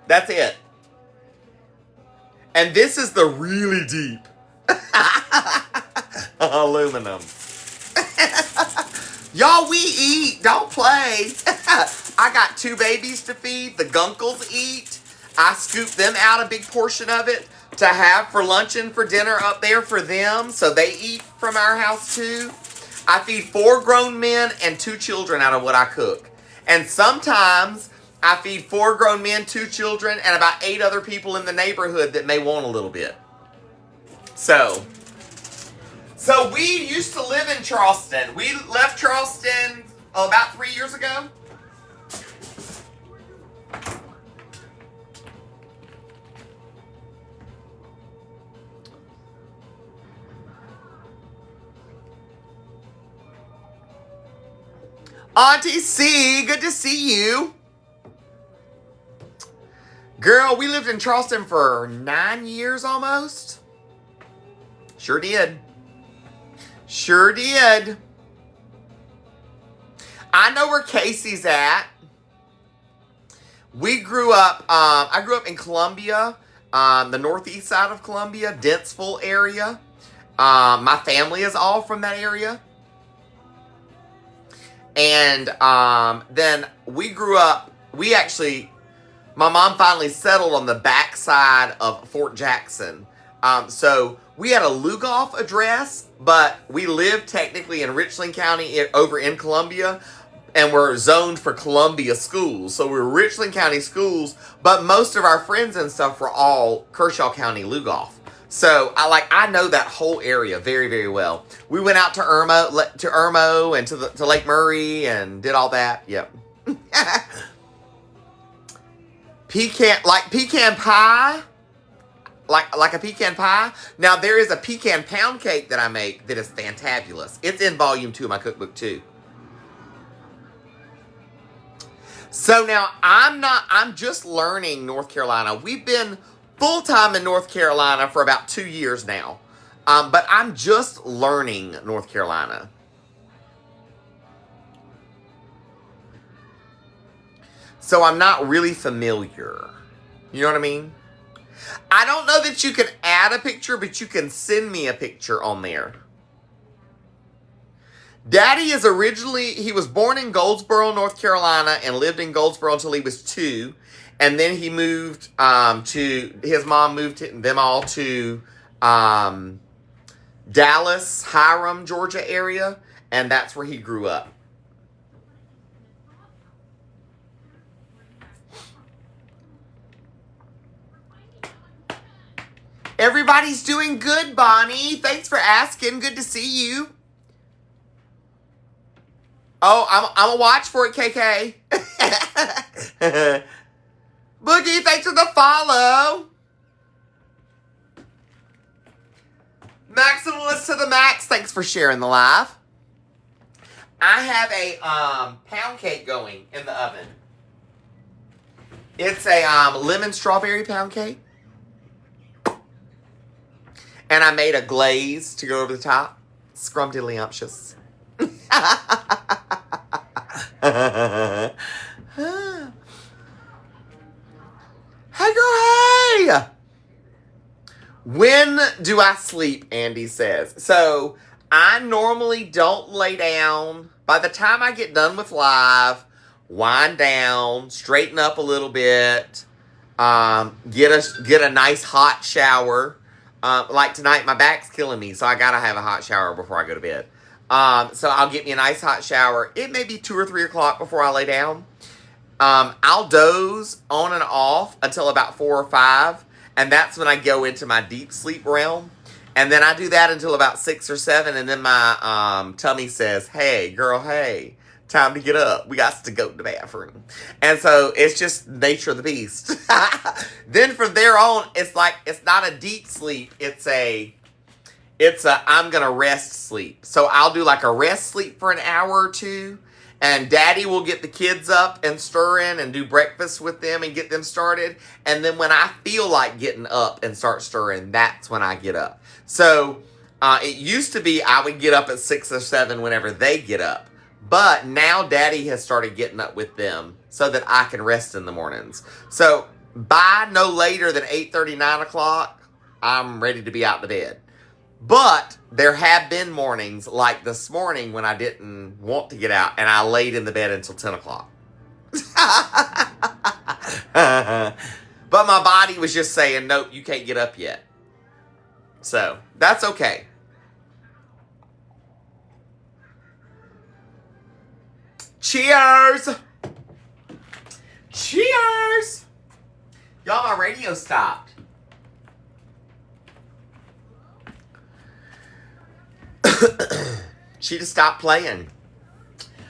That's it. And this is the really deep aluminum. Y'all, we eat. Don't play. I got 2 babies to feed. The gunkles eat. I scoop them out a big portion of it to have for lunch and for dinner up there for them. So they eat from our house too. I feed 4 grown men and 2 children out of what I cook. And sometimes I feed 4 grown men, 2 children, and about 8 other people in the neighborhood that may want a little bit. So we used to live in Charleston. We left Charleston about 3 years ago. Auntie C, good to see you. Girl, we lived in Charleston for 9 years almost. Sure did. Sure did. I know where Casey's at. We grew up, I grew up in Columbia, the northeast side of Columbia, Dentsville area. My family is all from that area. And then we grew up, my mom finally settled on the backside of Fort Jackson. So we had a Lugoff address, but we lived technically in Richland County over in Columbia, and we're zoned for Columbia schools. So we were Richland County schools, but most of our friends and stuff were all Kershaw County Lugoff. So I know that whole area very, very well. We went out to Irmo and to Lake Murray and did all that. Yep. Pecan pie. Like a pecan pie. Now there is a pecan pound cake that I make that is fantabulous. It's in volume 2 of my cookbook too. So now I'm just learning North Carolina. We've been full-time in North Carolina for about 2 years now. But I'm just learning North Carolina. So I'm not really familiar. You know what I mean? I don't know that you can add a picture, but you can send me a picture on there. Daddy is he was born in Goldsboro, North Carolina, and lived in Goldsboro until he was 2. And then he moved his mom moved them all to Dallas, Hiram, Georgia area. And that's where he grew up. Everybody's doing good, Bonnie. Thanks for asking. Good to see you. Oh, I'm a watch for it, KK. Boogie, thanks for the follow. Maximalist to the max, thanks for sharing the live. I have a pound cake going in the oven. It's a lemon strawberry pound cake. And I made a glaze to go over the top. Scrumptious. Hey girl, hey! When do I sleep, Andy says. So, I normally don't lay down. By the time I get done with live, wind down, straighten up a little bit, get a nice hot shower. Like tonight, my back's killing me, so I gotta have a hot shower before I go to bed. So I'll get me a nice hot shower. It may be 2 or 3 o'clock before I lay down. I'll doze on and off until about 4 or 5, and that's when I go into my deep sleep realm. And then I do that until about 6 or 7, and then my tummy says, "Hey, girl, hey, time to get up. We got to go to the bathroom." And so it's just nature of the beast. Then from there on, it's not a deep sleep. It's a I'm gonna rest sleep. So I'll do like a rest sleep for an hour or 2. And Daddy will get the kids up and stirring and do breakfast with them and get them started. And then when I feel like getting up and start stirring, that's when I get up. So It used to be I would get up at 6 or 7 whenever they get up. But now Daddy has started getting up with them so that I can rest in the mornings. So by no later than 8:30, 9 o'clock, I'm ready to be out the bed. But there have been mornings like this morning when I didn't want to get out and I laid in the bed until 10 o'clock. But my body was just saying, nope, you can't get up yet. So that's okay. Cheers! Cheers! Y'all, my radio stopped. She just stopped playing.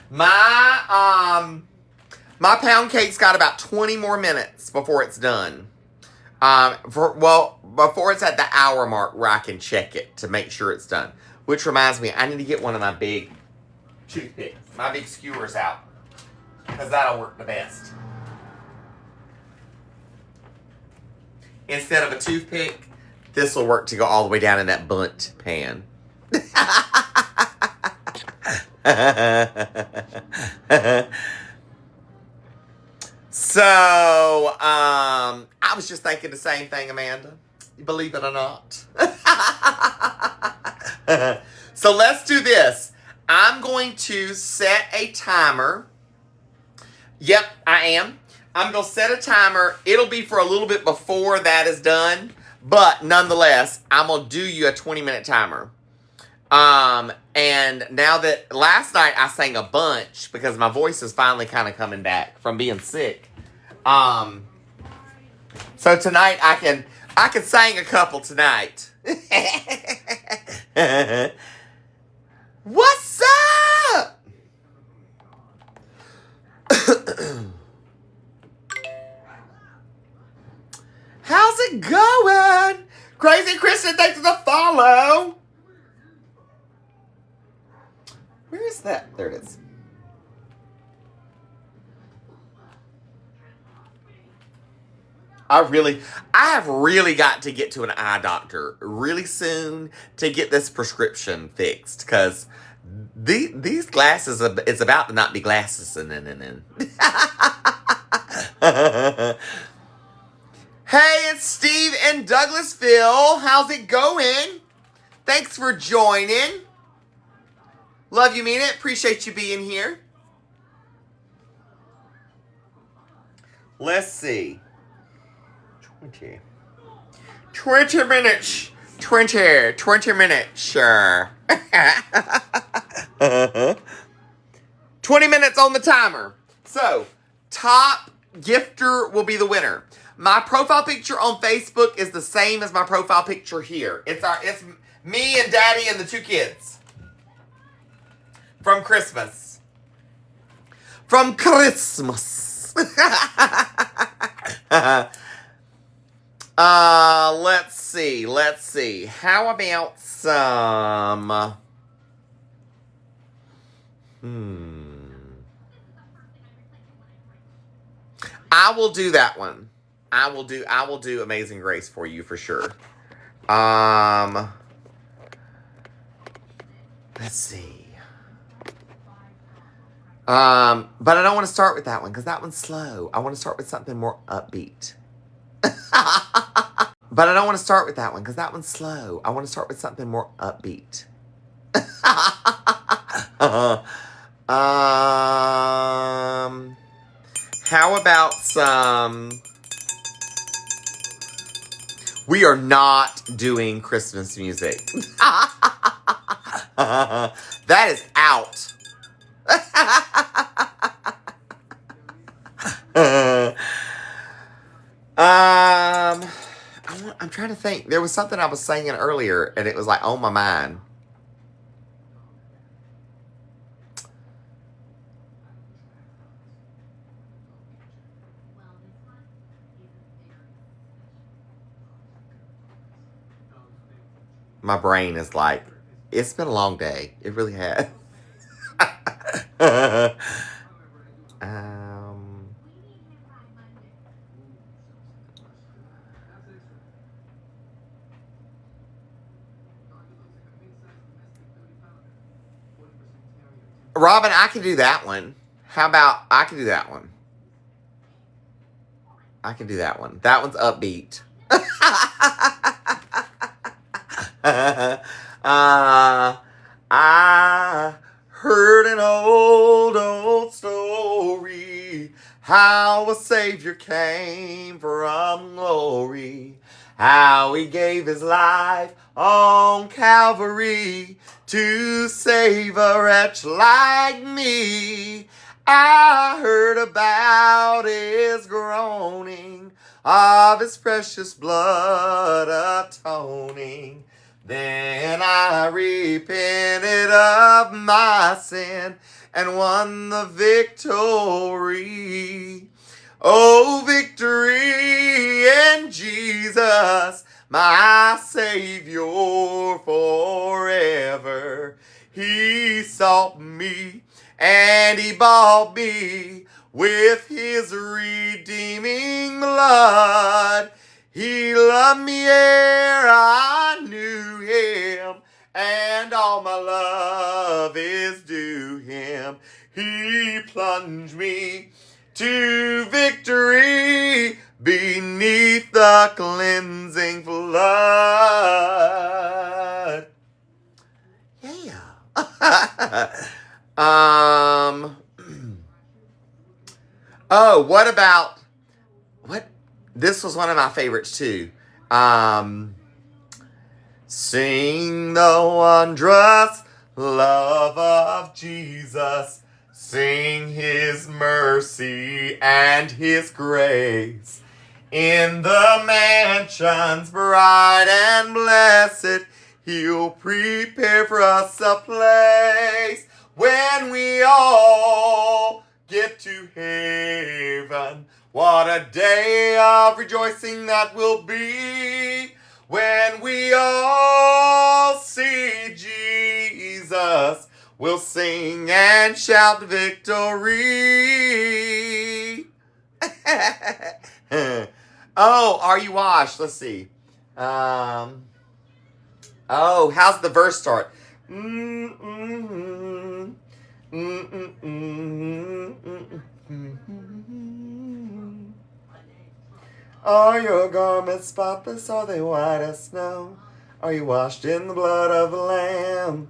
My pound cake's got about 20 more minutes before it's done. Before it's at the hour mark where I can check it to make sure it's done. Which reminds me, I need to get one of my big toothpicks. My big skewers out. Because that'll work the best. Instead of a toothpick, this will work to go all the way down in that bunt pan. So, I was just thinking the same thing, Amanda. Believe it or not. So let's do this. I'm going to set a timer. Yep, I am. I'm going to set a timer. It'll be for a little bit before that is done. But nonetheless, I'm going to do you a 20-minute timer. And now that last night I sang a bunch because my voice is finally kind of coming back from being sick. So tonight I can sing a couple tonight. What's up? How's it going? Crazy Kristen, thanks for the follow. Where is that? There it is. I have really got to get to an eye doctor really soon to get this prescription fixed because these glasses, it's about to not be glasses. Hey, it's Steve in Douglasville. How's it going? Thanks for joining. Love you, mean it. Appreciate you being here. Let's see. 20 minutes. 20 minutes, sure. 20 minutes on the timer. So, top gifter will be the winner. My profile picture on Facebook is the same as my profile picture here. It's me and Daddy and the 2 kids. From Christmas. From Christmas. Let's see. How about some... I will do that one. I will do Amazing Grace for you for sure. Let's see. But I don't want to start with that one because that one's slow. I want to start with something more upbeat. But I don't want to start with that one because that one's slow. I want to start with something more upbeat. How about some... We are not doing Christmas music. That is out. I'm trying to think. There was something I was singing earlier, and it was like on my mind. My brain is like, it's been a long day. It really has. Robin, I can do that one. How about I can do that one? I can do that one. That one's upbeat. I heard an old story, how a Savior came from glory, how he gave his life on Calvary to save a wretch like me. I heard about his groaning, of his precious blood atoning. Then I repented of my sin and won the victory. Oh, victory in Jesus, my Savior forever. He sought me and he bought me with his redeeming blood. He loved me ere I knew him, and all my love is due him. He plunged me to victory beneath the cleansing flood. Yeah. Oh, what about what? This was one of my favorites too. Sing the wondrous love of Jesus. Sing his mercy and his grace. In the mansions bright and blessed, he'll prepare for us a place. When we all get to heaven, what a day of rejoicing that will be. When we all see Jesus, we'll sing and shout victory. Oh, are you washed? Let's see. Oh, how's the verse start? Are your garments spotless? Are they white as snow? Are you washed in the blood of the Lamb?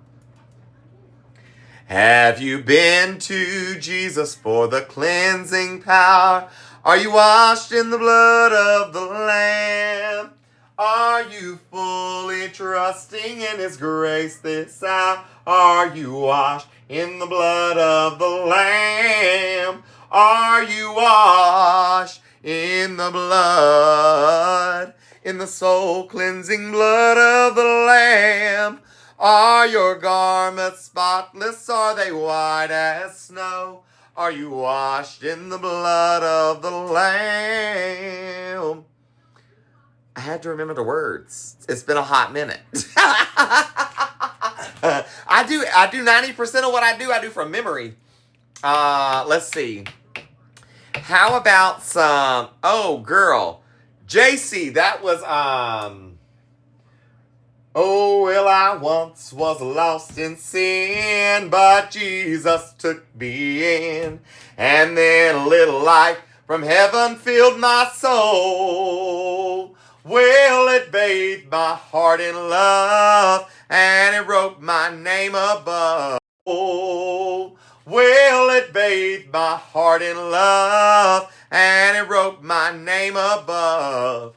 Have you been to Jesus for the cleansing power? Are you washed in the blood of the Lamb? Are you fully trusting in his grace this hour? Are you washed in the blood of the Lamb? Are you washed in the blood, in the soul cleansing blood of the Lamb? Are your garments spotless? Are they white as snow? Are you washed in the blood of the Lamb? I had to remember the words. It's been a hot minute. I do 90% of what I do from memory. Let's see. How about some, oh girl, JC, that was, oh, well, I once was lost in sin, but Jesus took me in, and then a little light from heaven filled my soul. Well, it bathed my heart in love, and it wrote my name above. Oh, well, it bathed my heart in love, and it wrote my name above.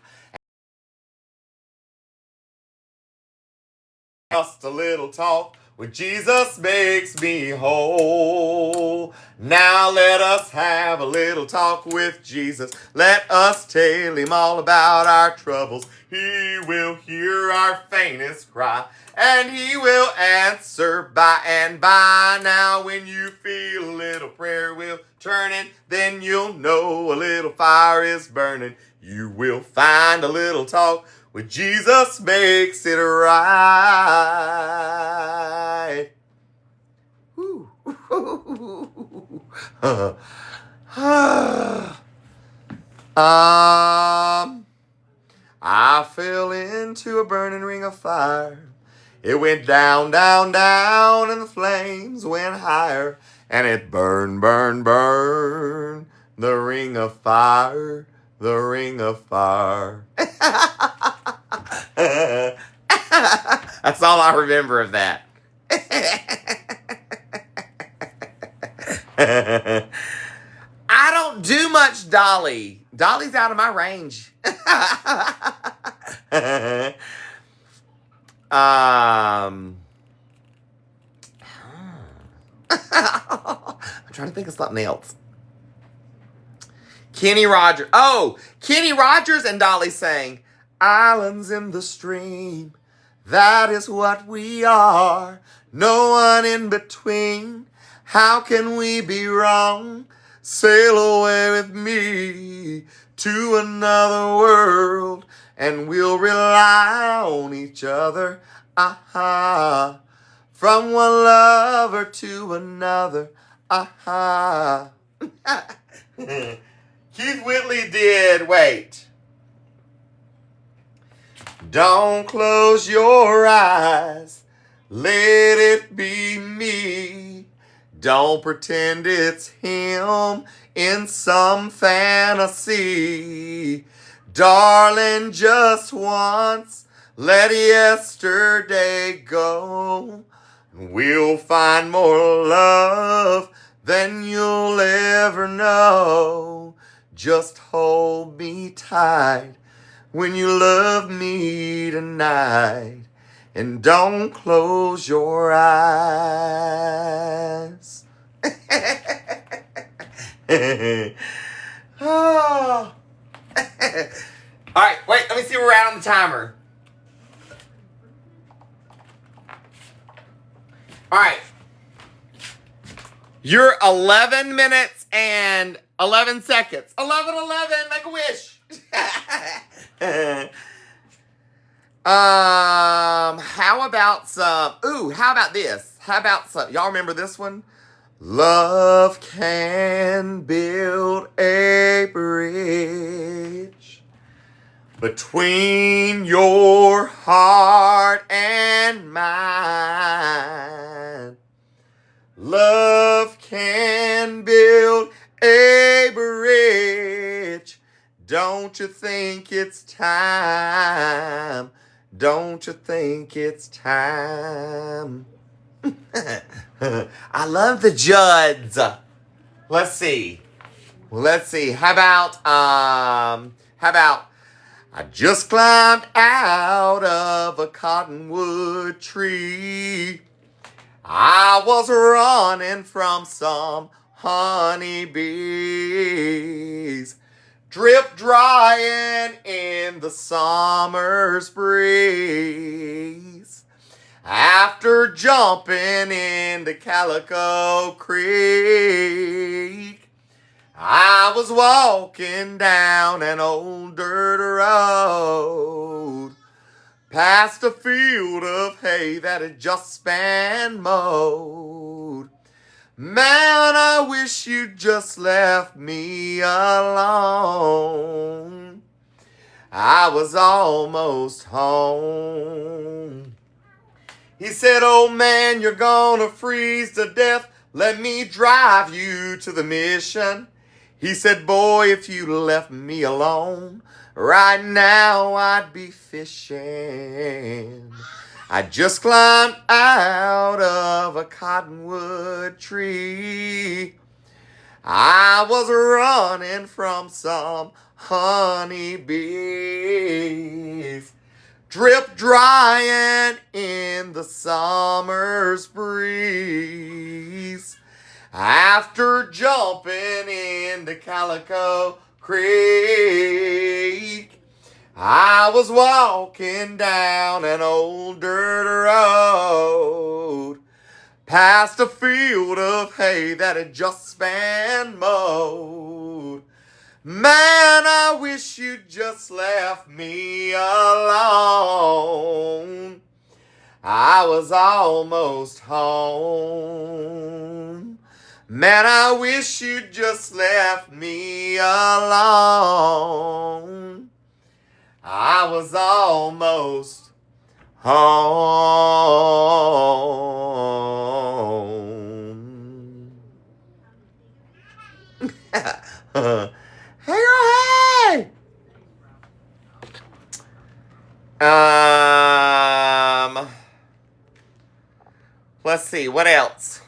Just a little talk with Jesus makes me whole. Now let us have a little talk with Jesus. Let us tell him all about our troubles. He will hear our faintest cry, and he will answer by and by. Now when you feel a little prayer wheel turning, then you'll know a little fire is burning. You will find a little talk with Jesus makes it right. Whew. I fell into a burning ring of fire. It went down, down, down, and the flames went higher, and it burned, burned, burned. The ring of fire, the ring of fire. That's all I remember of that. I don't do much Dolly. Dolly's out of my range. I'm trying to think of something else. Kenny Rogers. Oh, Kenny Rogers and Dolly sang, "Islands in the stream, that is what we are. No one in between. How can we be wrong? Sail away with me to another world, and we'll rely on each other. Aha. From one lover to another. Aha." Keith Whitley did, wait. Don't close your eyes. Let it be me. Don't pretend it's him in some fantasy. Darling, just once, let yesterday go. We'll find more love than you'll ever know. Just hold me tight when you love me tonight. And don't close your eyes. Oh. All right, wait, let me see where we're at on the timer. All right. You're 11 minutes and 11 seconds. 11, make a wish. How about this? How about some, y'all remember this one? Love can build a bridge between your heart and mine. Love can build a bridge. Don't you think it's time? Don't you think it's time? I love the Judds. Let's see. How about I just climbed out of a cottonwood tree. I was running from some honeybees, drip drying in the summer's breeze. After jumping into Calico Creek, I was walking down an old dirt road, past a field of hay that had just been mowed. Man, I wish you'd just left me alone. I was almost home. He said, "Oh man, you're gonna freeze to death. Let me drive you to the mission." He said, "Boy, if you left me alone, right now I'd be fishing." I just climbed out of a cottonwood tree. I was running from some honeybees, drip drying in the summer's breeze. After jumping into Calico Creek, I was walking down an old dirt road, past a field of hay that had just been mowed. Man, I wish you'd just left me alone. I was almost home. Man, I wish you'd just left me alone. I was almost home. Let's see, what else?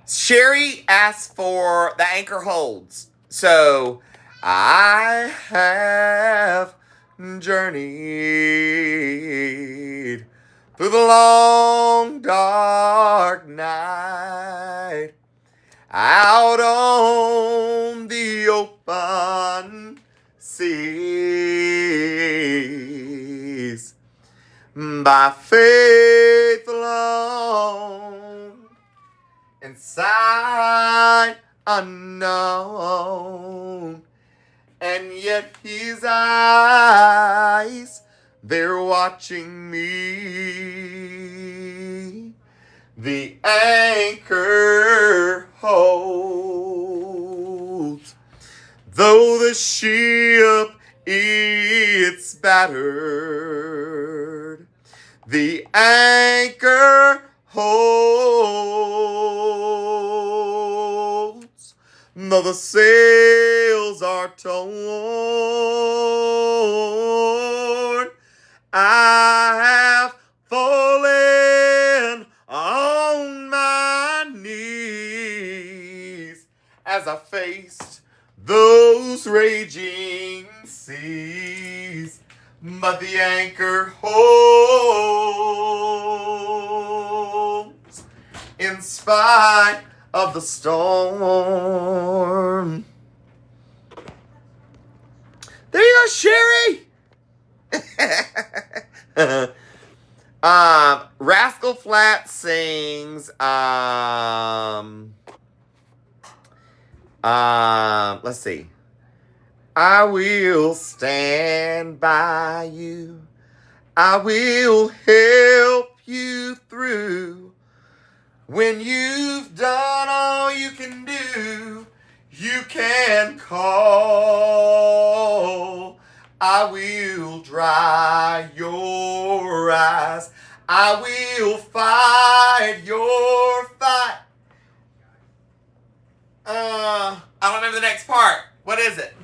Sherry asked for the anchor holds. So, I have journeyed through the long dark night, out on the open seas, by faith alone, inside unknown, and yet his eyes, they're watching me. The anchor holds, though the ship it's battered. The anchor holds, though the sails are torn. I have fallen on my knees as I faced those raging seas, but the anchor holds in spite of the storm. There you go, Sherry. Rascal Flatts sings let's see. I will stand by you. I will help you through. When you've done all you can do, you can call. I will dry your eyes. I will fight your fight. I don't remember the next part. What is it?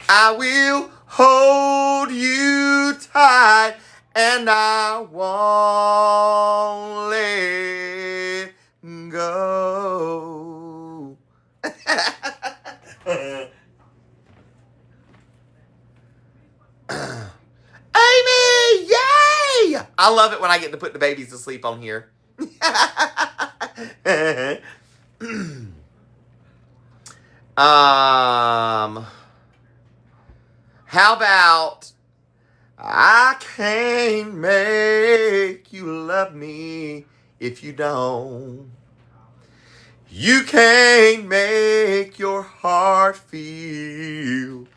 I will hold you tight and I won't let go. Amy, yay! I love it when I get to put the babies to sleep on here. How about I can't make you love me if you don't. You can't make your heart feel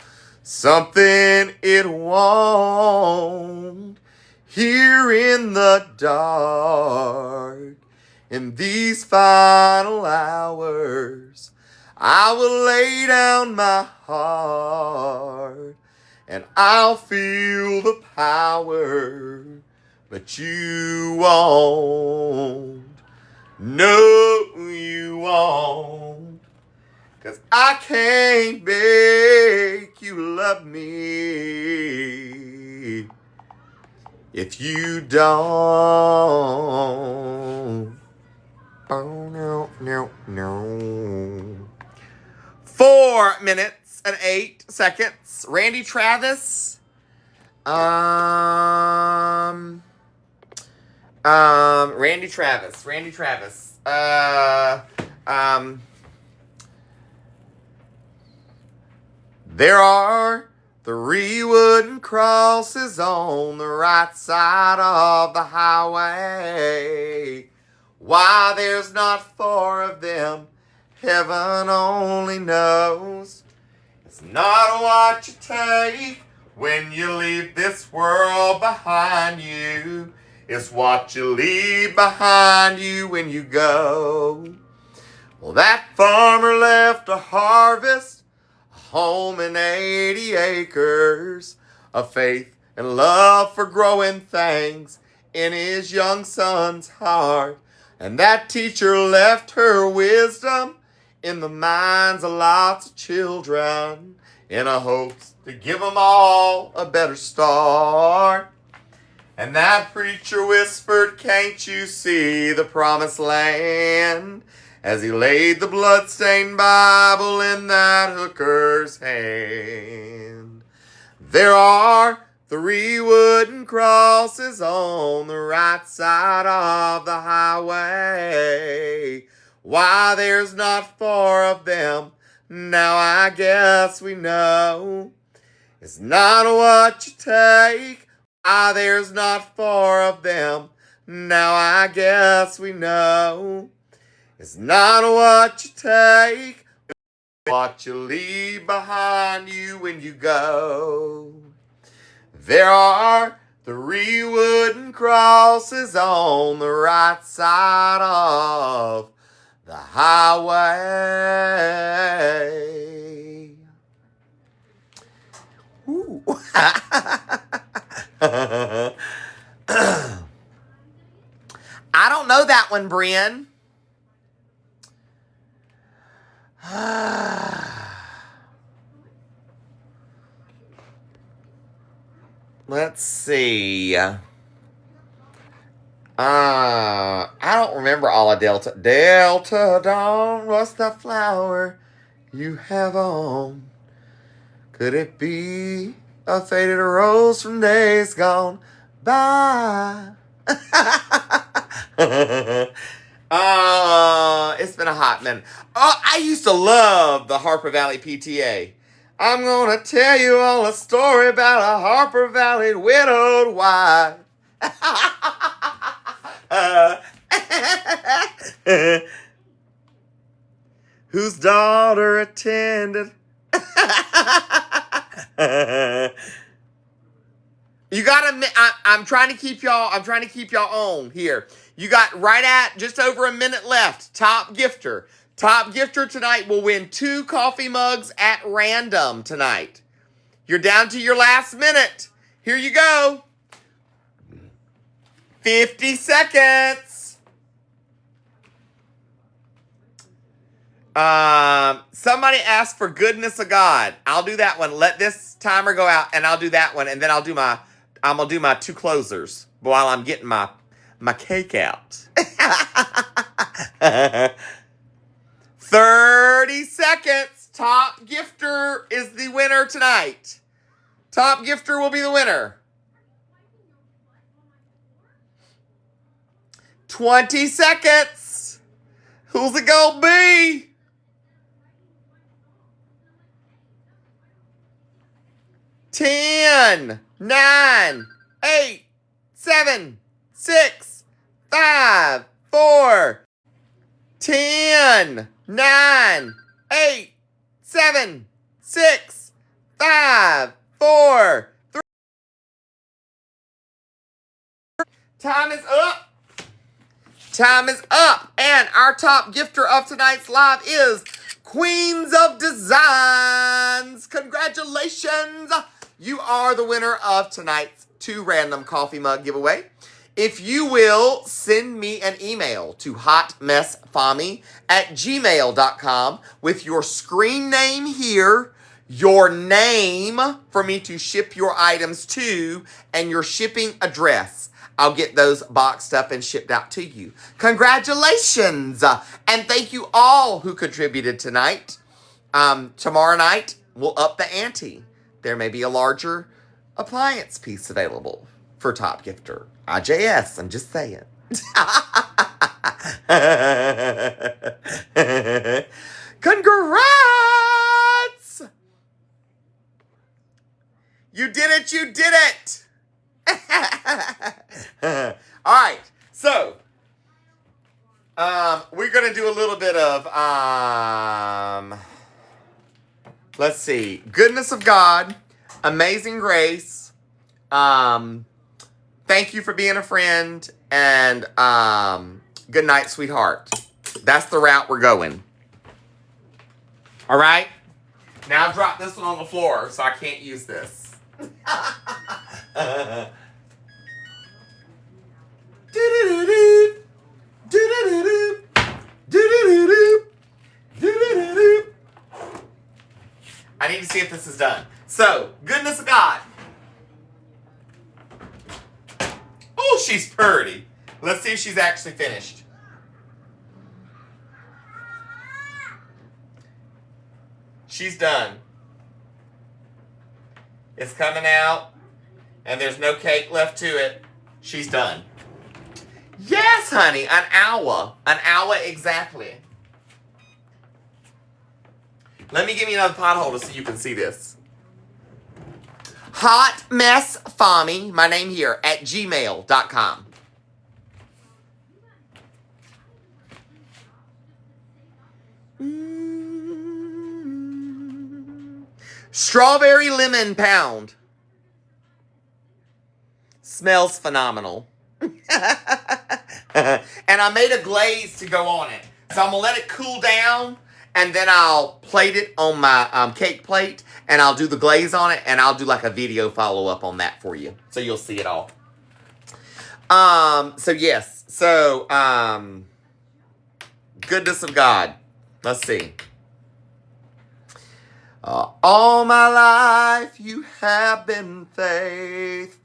something it won't. Here in the dark, in these final hours, I will lay down my heart and I'll feel the power, but you won't. No, you won't. 'Cause I can't make you love me if you don't. Oh, no, no, no. 4 minutes and 8 seconds. Randy Travis. Randy Travis. There are 3 wooden crosses on the right side of the highway. Why there's not 4 of them, heaven only knows. It's not what you take when you leave this world behind you. It's what you leave behind you when you go. Well, that farmer left a harvest, a home and 80 acres, of faith and love for growing things in his young son's heart. And that teacher left her wisdom in the minds of lots of children in a hopes to give them all a better start. And that preacher whispered, "Can't you see the promised land?" As he laid the bloodstained Bible in that hooker's hand. There are 3 wooden crosses on the right side of the highway. Why there's not 4 of them, now I guess we know. It's not what you take. Why there's not 4 of them, now I guess we know. It's not what you take, what you leave behind you when you go. There are 3 wooden crosses on the right side of the highway. Ooh. I don't know that one, Bryn. Let's see. I don't remember all of Delta. Delta Dawn, what's the flower you have on? Could it be a faded rose from days gone by? It's been a hot minute. Oh, I used to love the Harper Valley PTA. I'm gonna tell you all a story about a Harper Valley widowed wife. Whose daughter attended. You gotta. I'm trying to keep y'all on here. You got right at just over a minute left. Top gifter. Top gifter tonight will win 2 coffee mugs at random tonight. You're down to your last minute. Here you go. 50 seconds. Somebody asked for Goodness of God. I'll do that one. Let this timer go out and I'll do that one. And then I'm gonna do my 2 closers while I'm getting my cake out. 30 seconds. Top gifter is the winner tonight. Top gifter will be the winner. 20 seconds. Who's it gonna be? 10, 9, 8, 7, 6, 5, 4, 10, 9, 8, 7, 6, 5, 4, 3. Time is up. Time is up. And our top gifter of tonight's live is Queens of Designs. Congratulations. You are the winner of tonight's 2 random coffee mug giveaway. If you will send me an email to hotmessfami@gmail.com with your screen name here, your name for me to ship your items to, and your shipping address, I'll get those boxed up and shipped out to you. Congratulations! And thank you all who contributed tonight. Tomorrow night, we'll up the ante. There may be a larger appliance piece available for top gifter. IJS, I'm just saying. Congrats! You did it, you did it! All right, so we're going to do a little bit of, let's see, Goodness of God, Amazing Grace, Thank You for Being a Friend, and Good Night, Sweetheart. That's the route we're going. All right? Now I've dropped this one on the floor, so I can't use this. I need to see if this is done. So, Goodness of God. Ooh, she's pretty. Let's see if she's actually finished. She's done. It's coming out, and there's no cake left to it. She's done. Yes, honey, an hour. An hour exactly. Let me give you another pot holder so you can see this. Hot Mess Fami, my name here, at gmail.com. Strawberry lemon pound. Smells phenomenal. And I made a glaze to go on it. So I'm going to let it cool down, and then I'll plate it on my cake plate, and I'll do the glaze on it, and I'll do like a video follow-up on that for you. So you'll see it all. So yes. So, goodness of God. Let's see. All my life you have been faithful.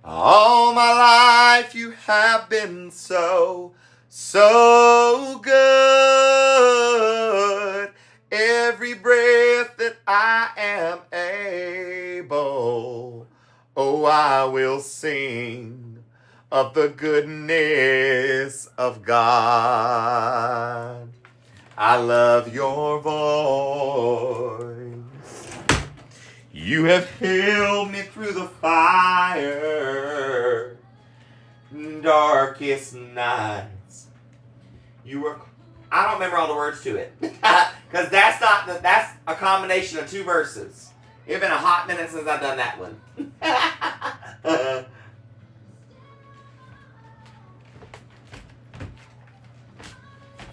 All my life you have been so, so good. Every breath that I am able, oh, I will sing of the goodness of God. I love your voice. You have held me through the fire, darkest nights. You were, I don't remember all the words to it. Because that's a combination of two verses. It's been a hot minute since I've done that one.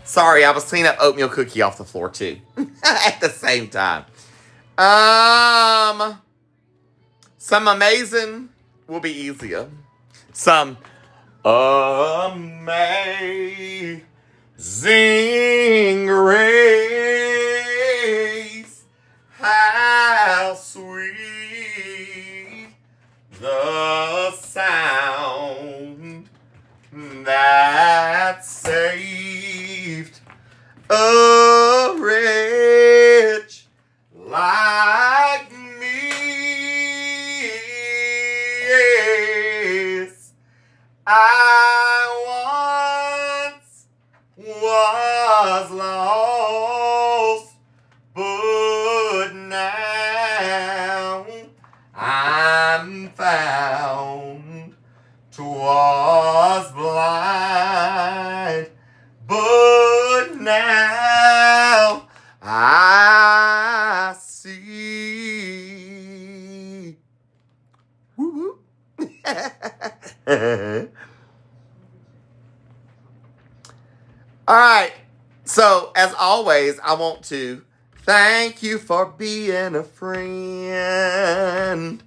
Sorry, I was cleaning up oatmeal cookie off the floor too. At the same time. Some amazing will be easier. Some amazing grace. How sweet the sound that saved a wretch like me. Yes, I once was lost, but now I'm found. 'Twas blind, but now I see. Woo-hoo. All right. So, as always, I want to thank you for being a friend.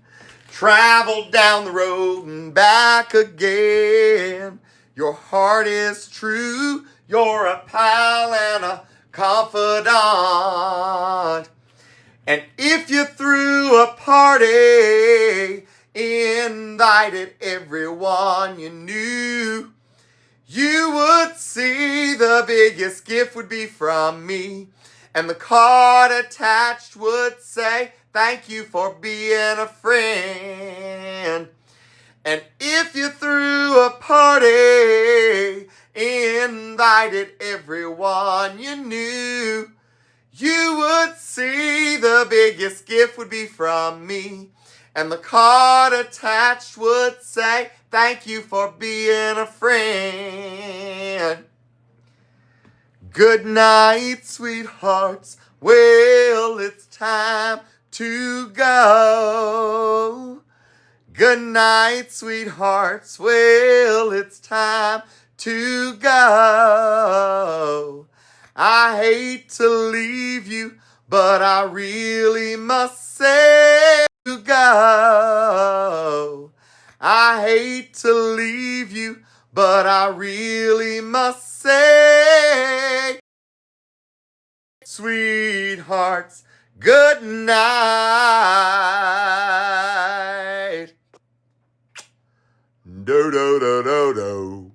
Travel down the road and back again. Your heart is true. You're a pal and a confidant. And if you threw a party, invited everyone you knew, you would see the biggest gift would be from me. And the card attached would say, thank you for being a friend. And if you threw a party, invited everyone you knew, you would see the biggest gift would be from me. And the card attached would say, thank you for being a friend. Good night, sweethearts. Well, it's time to go. Good night, sweethearts. Well, it's time to go. I hate to leave you, but I really must say to go. I hate to leave you, but I really must say, sweethearts, good night. Do do do do do.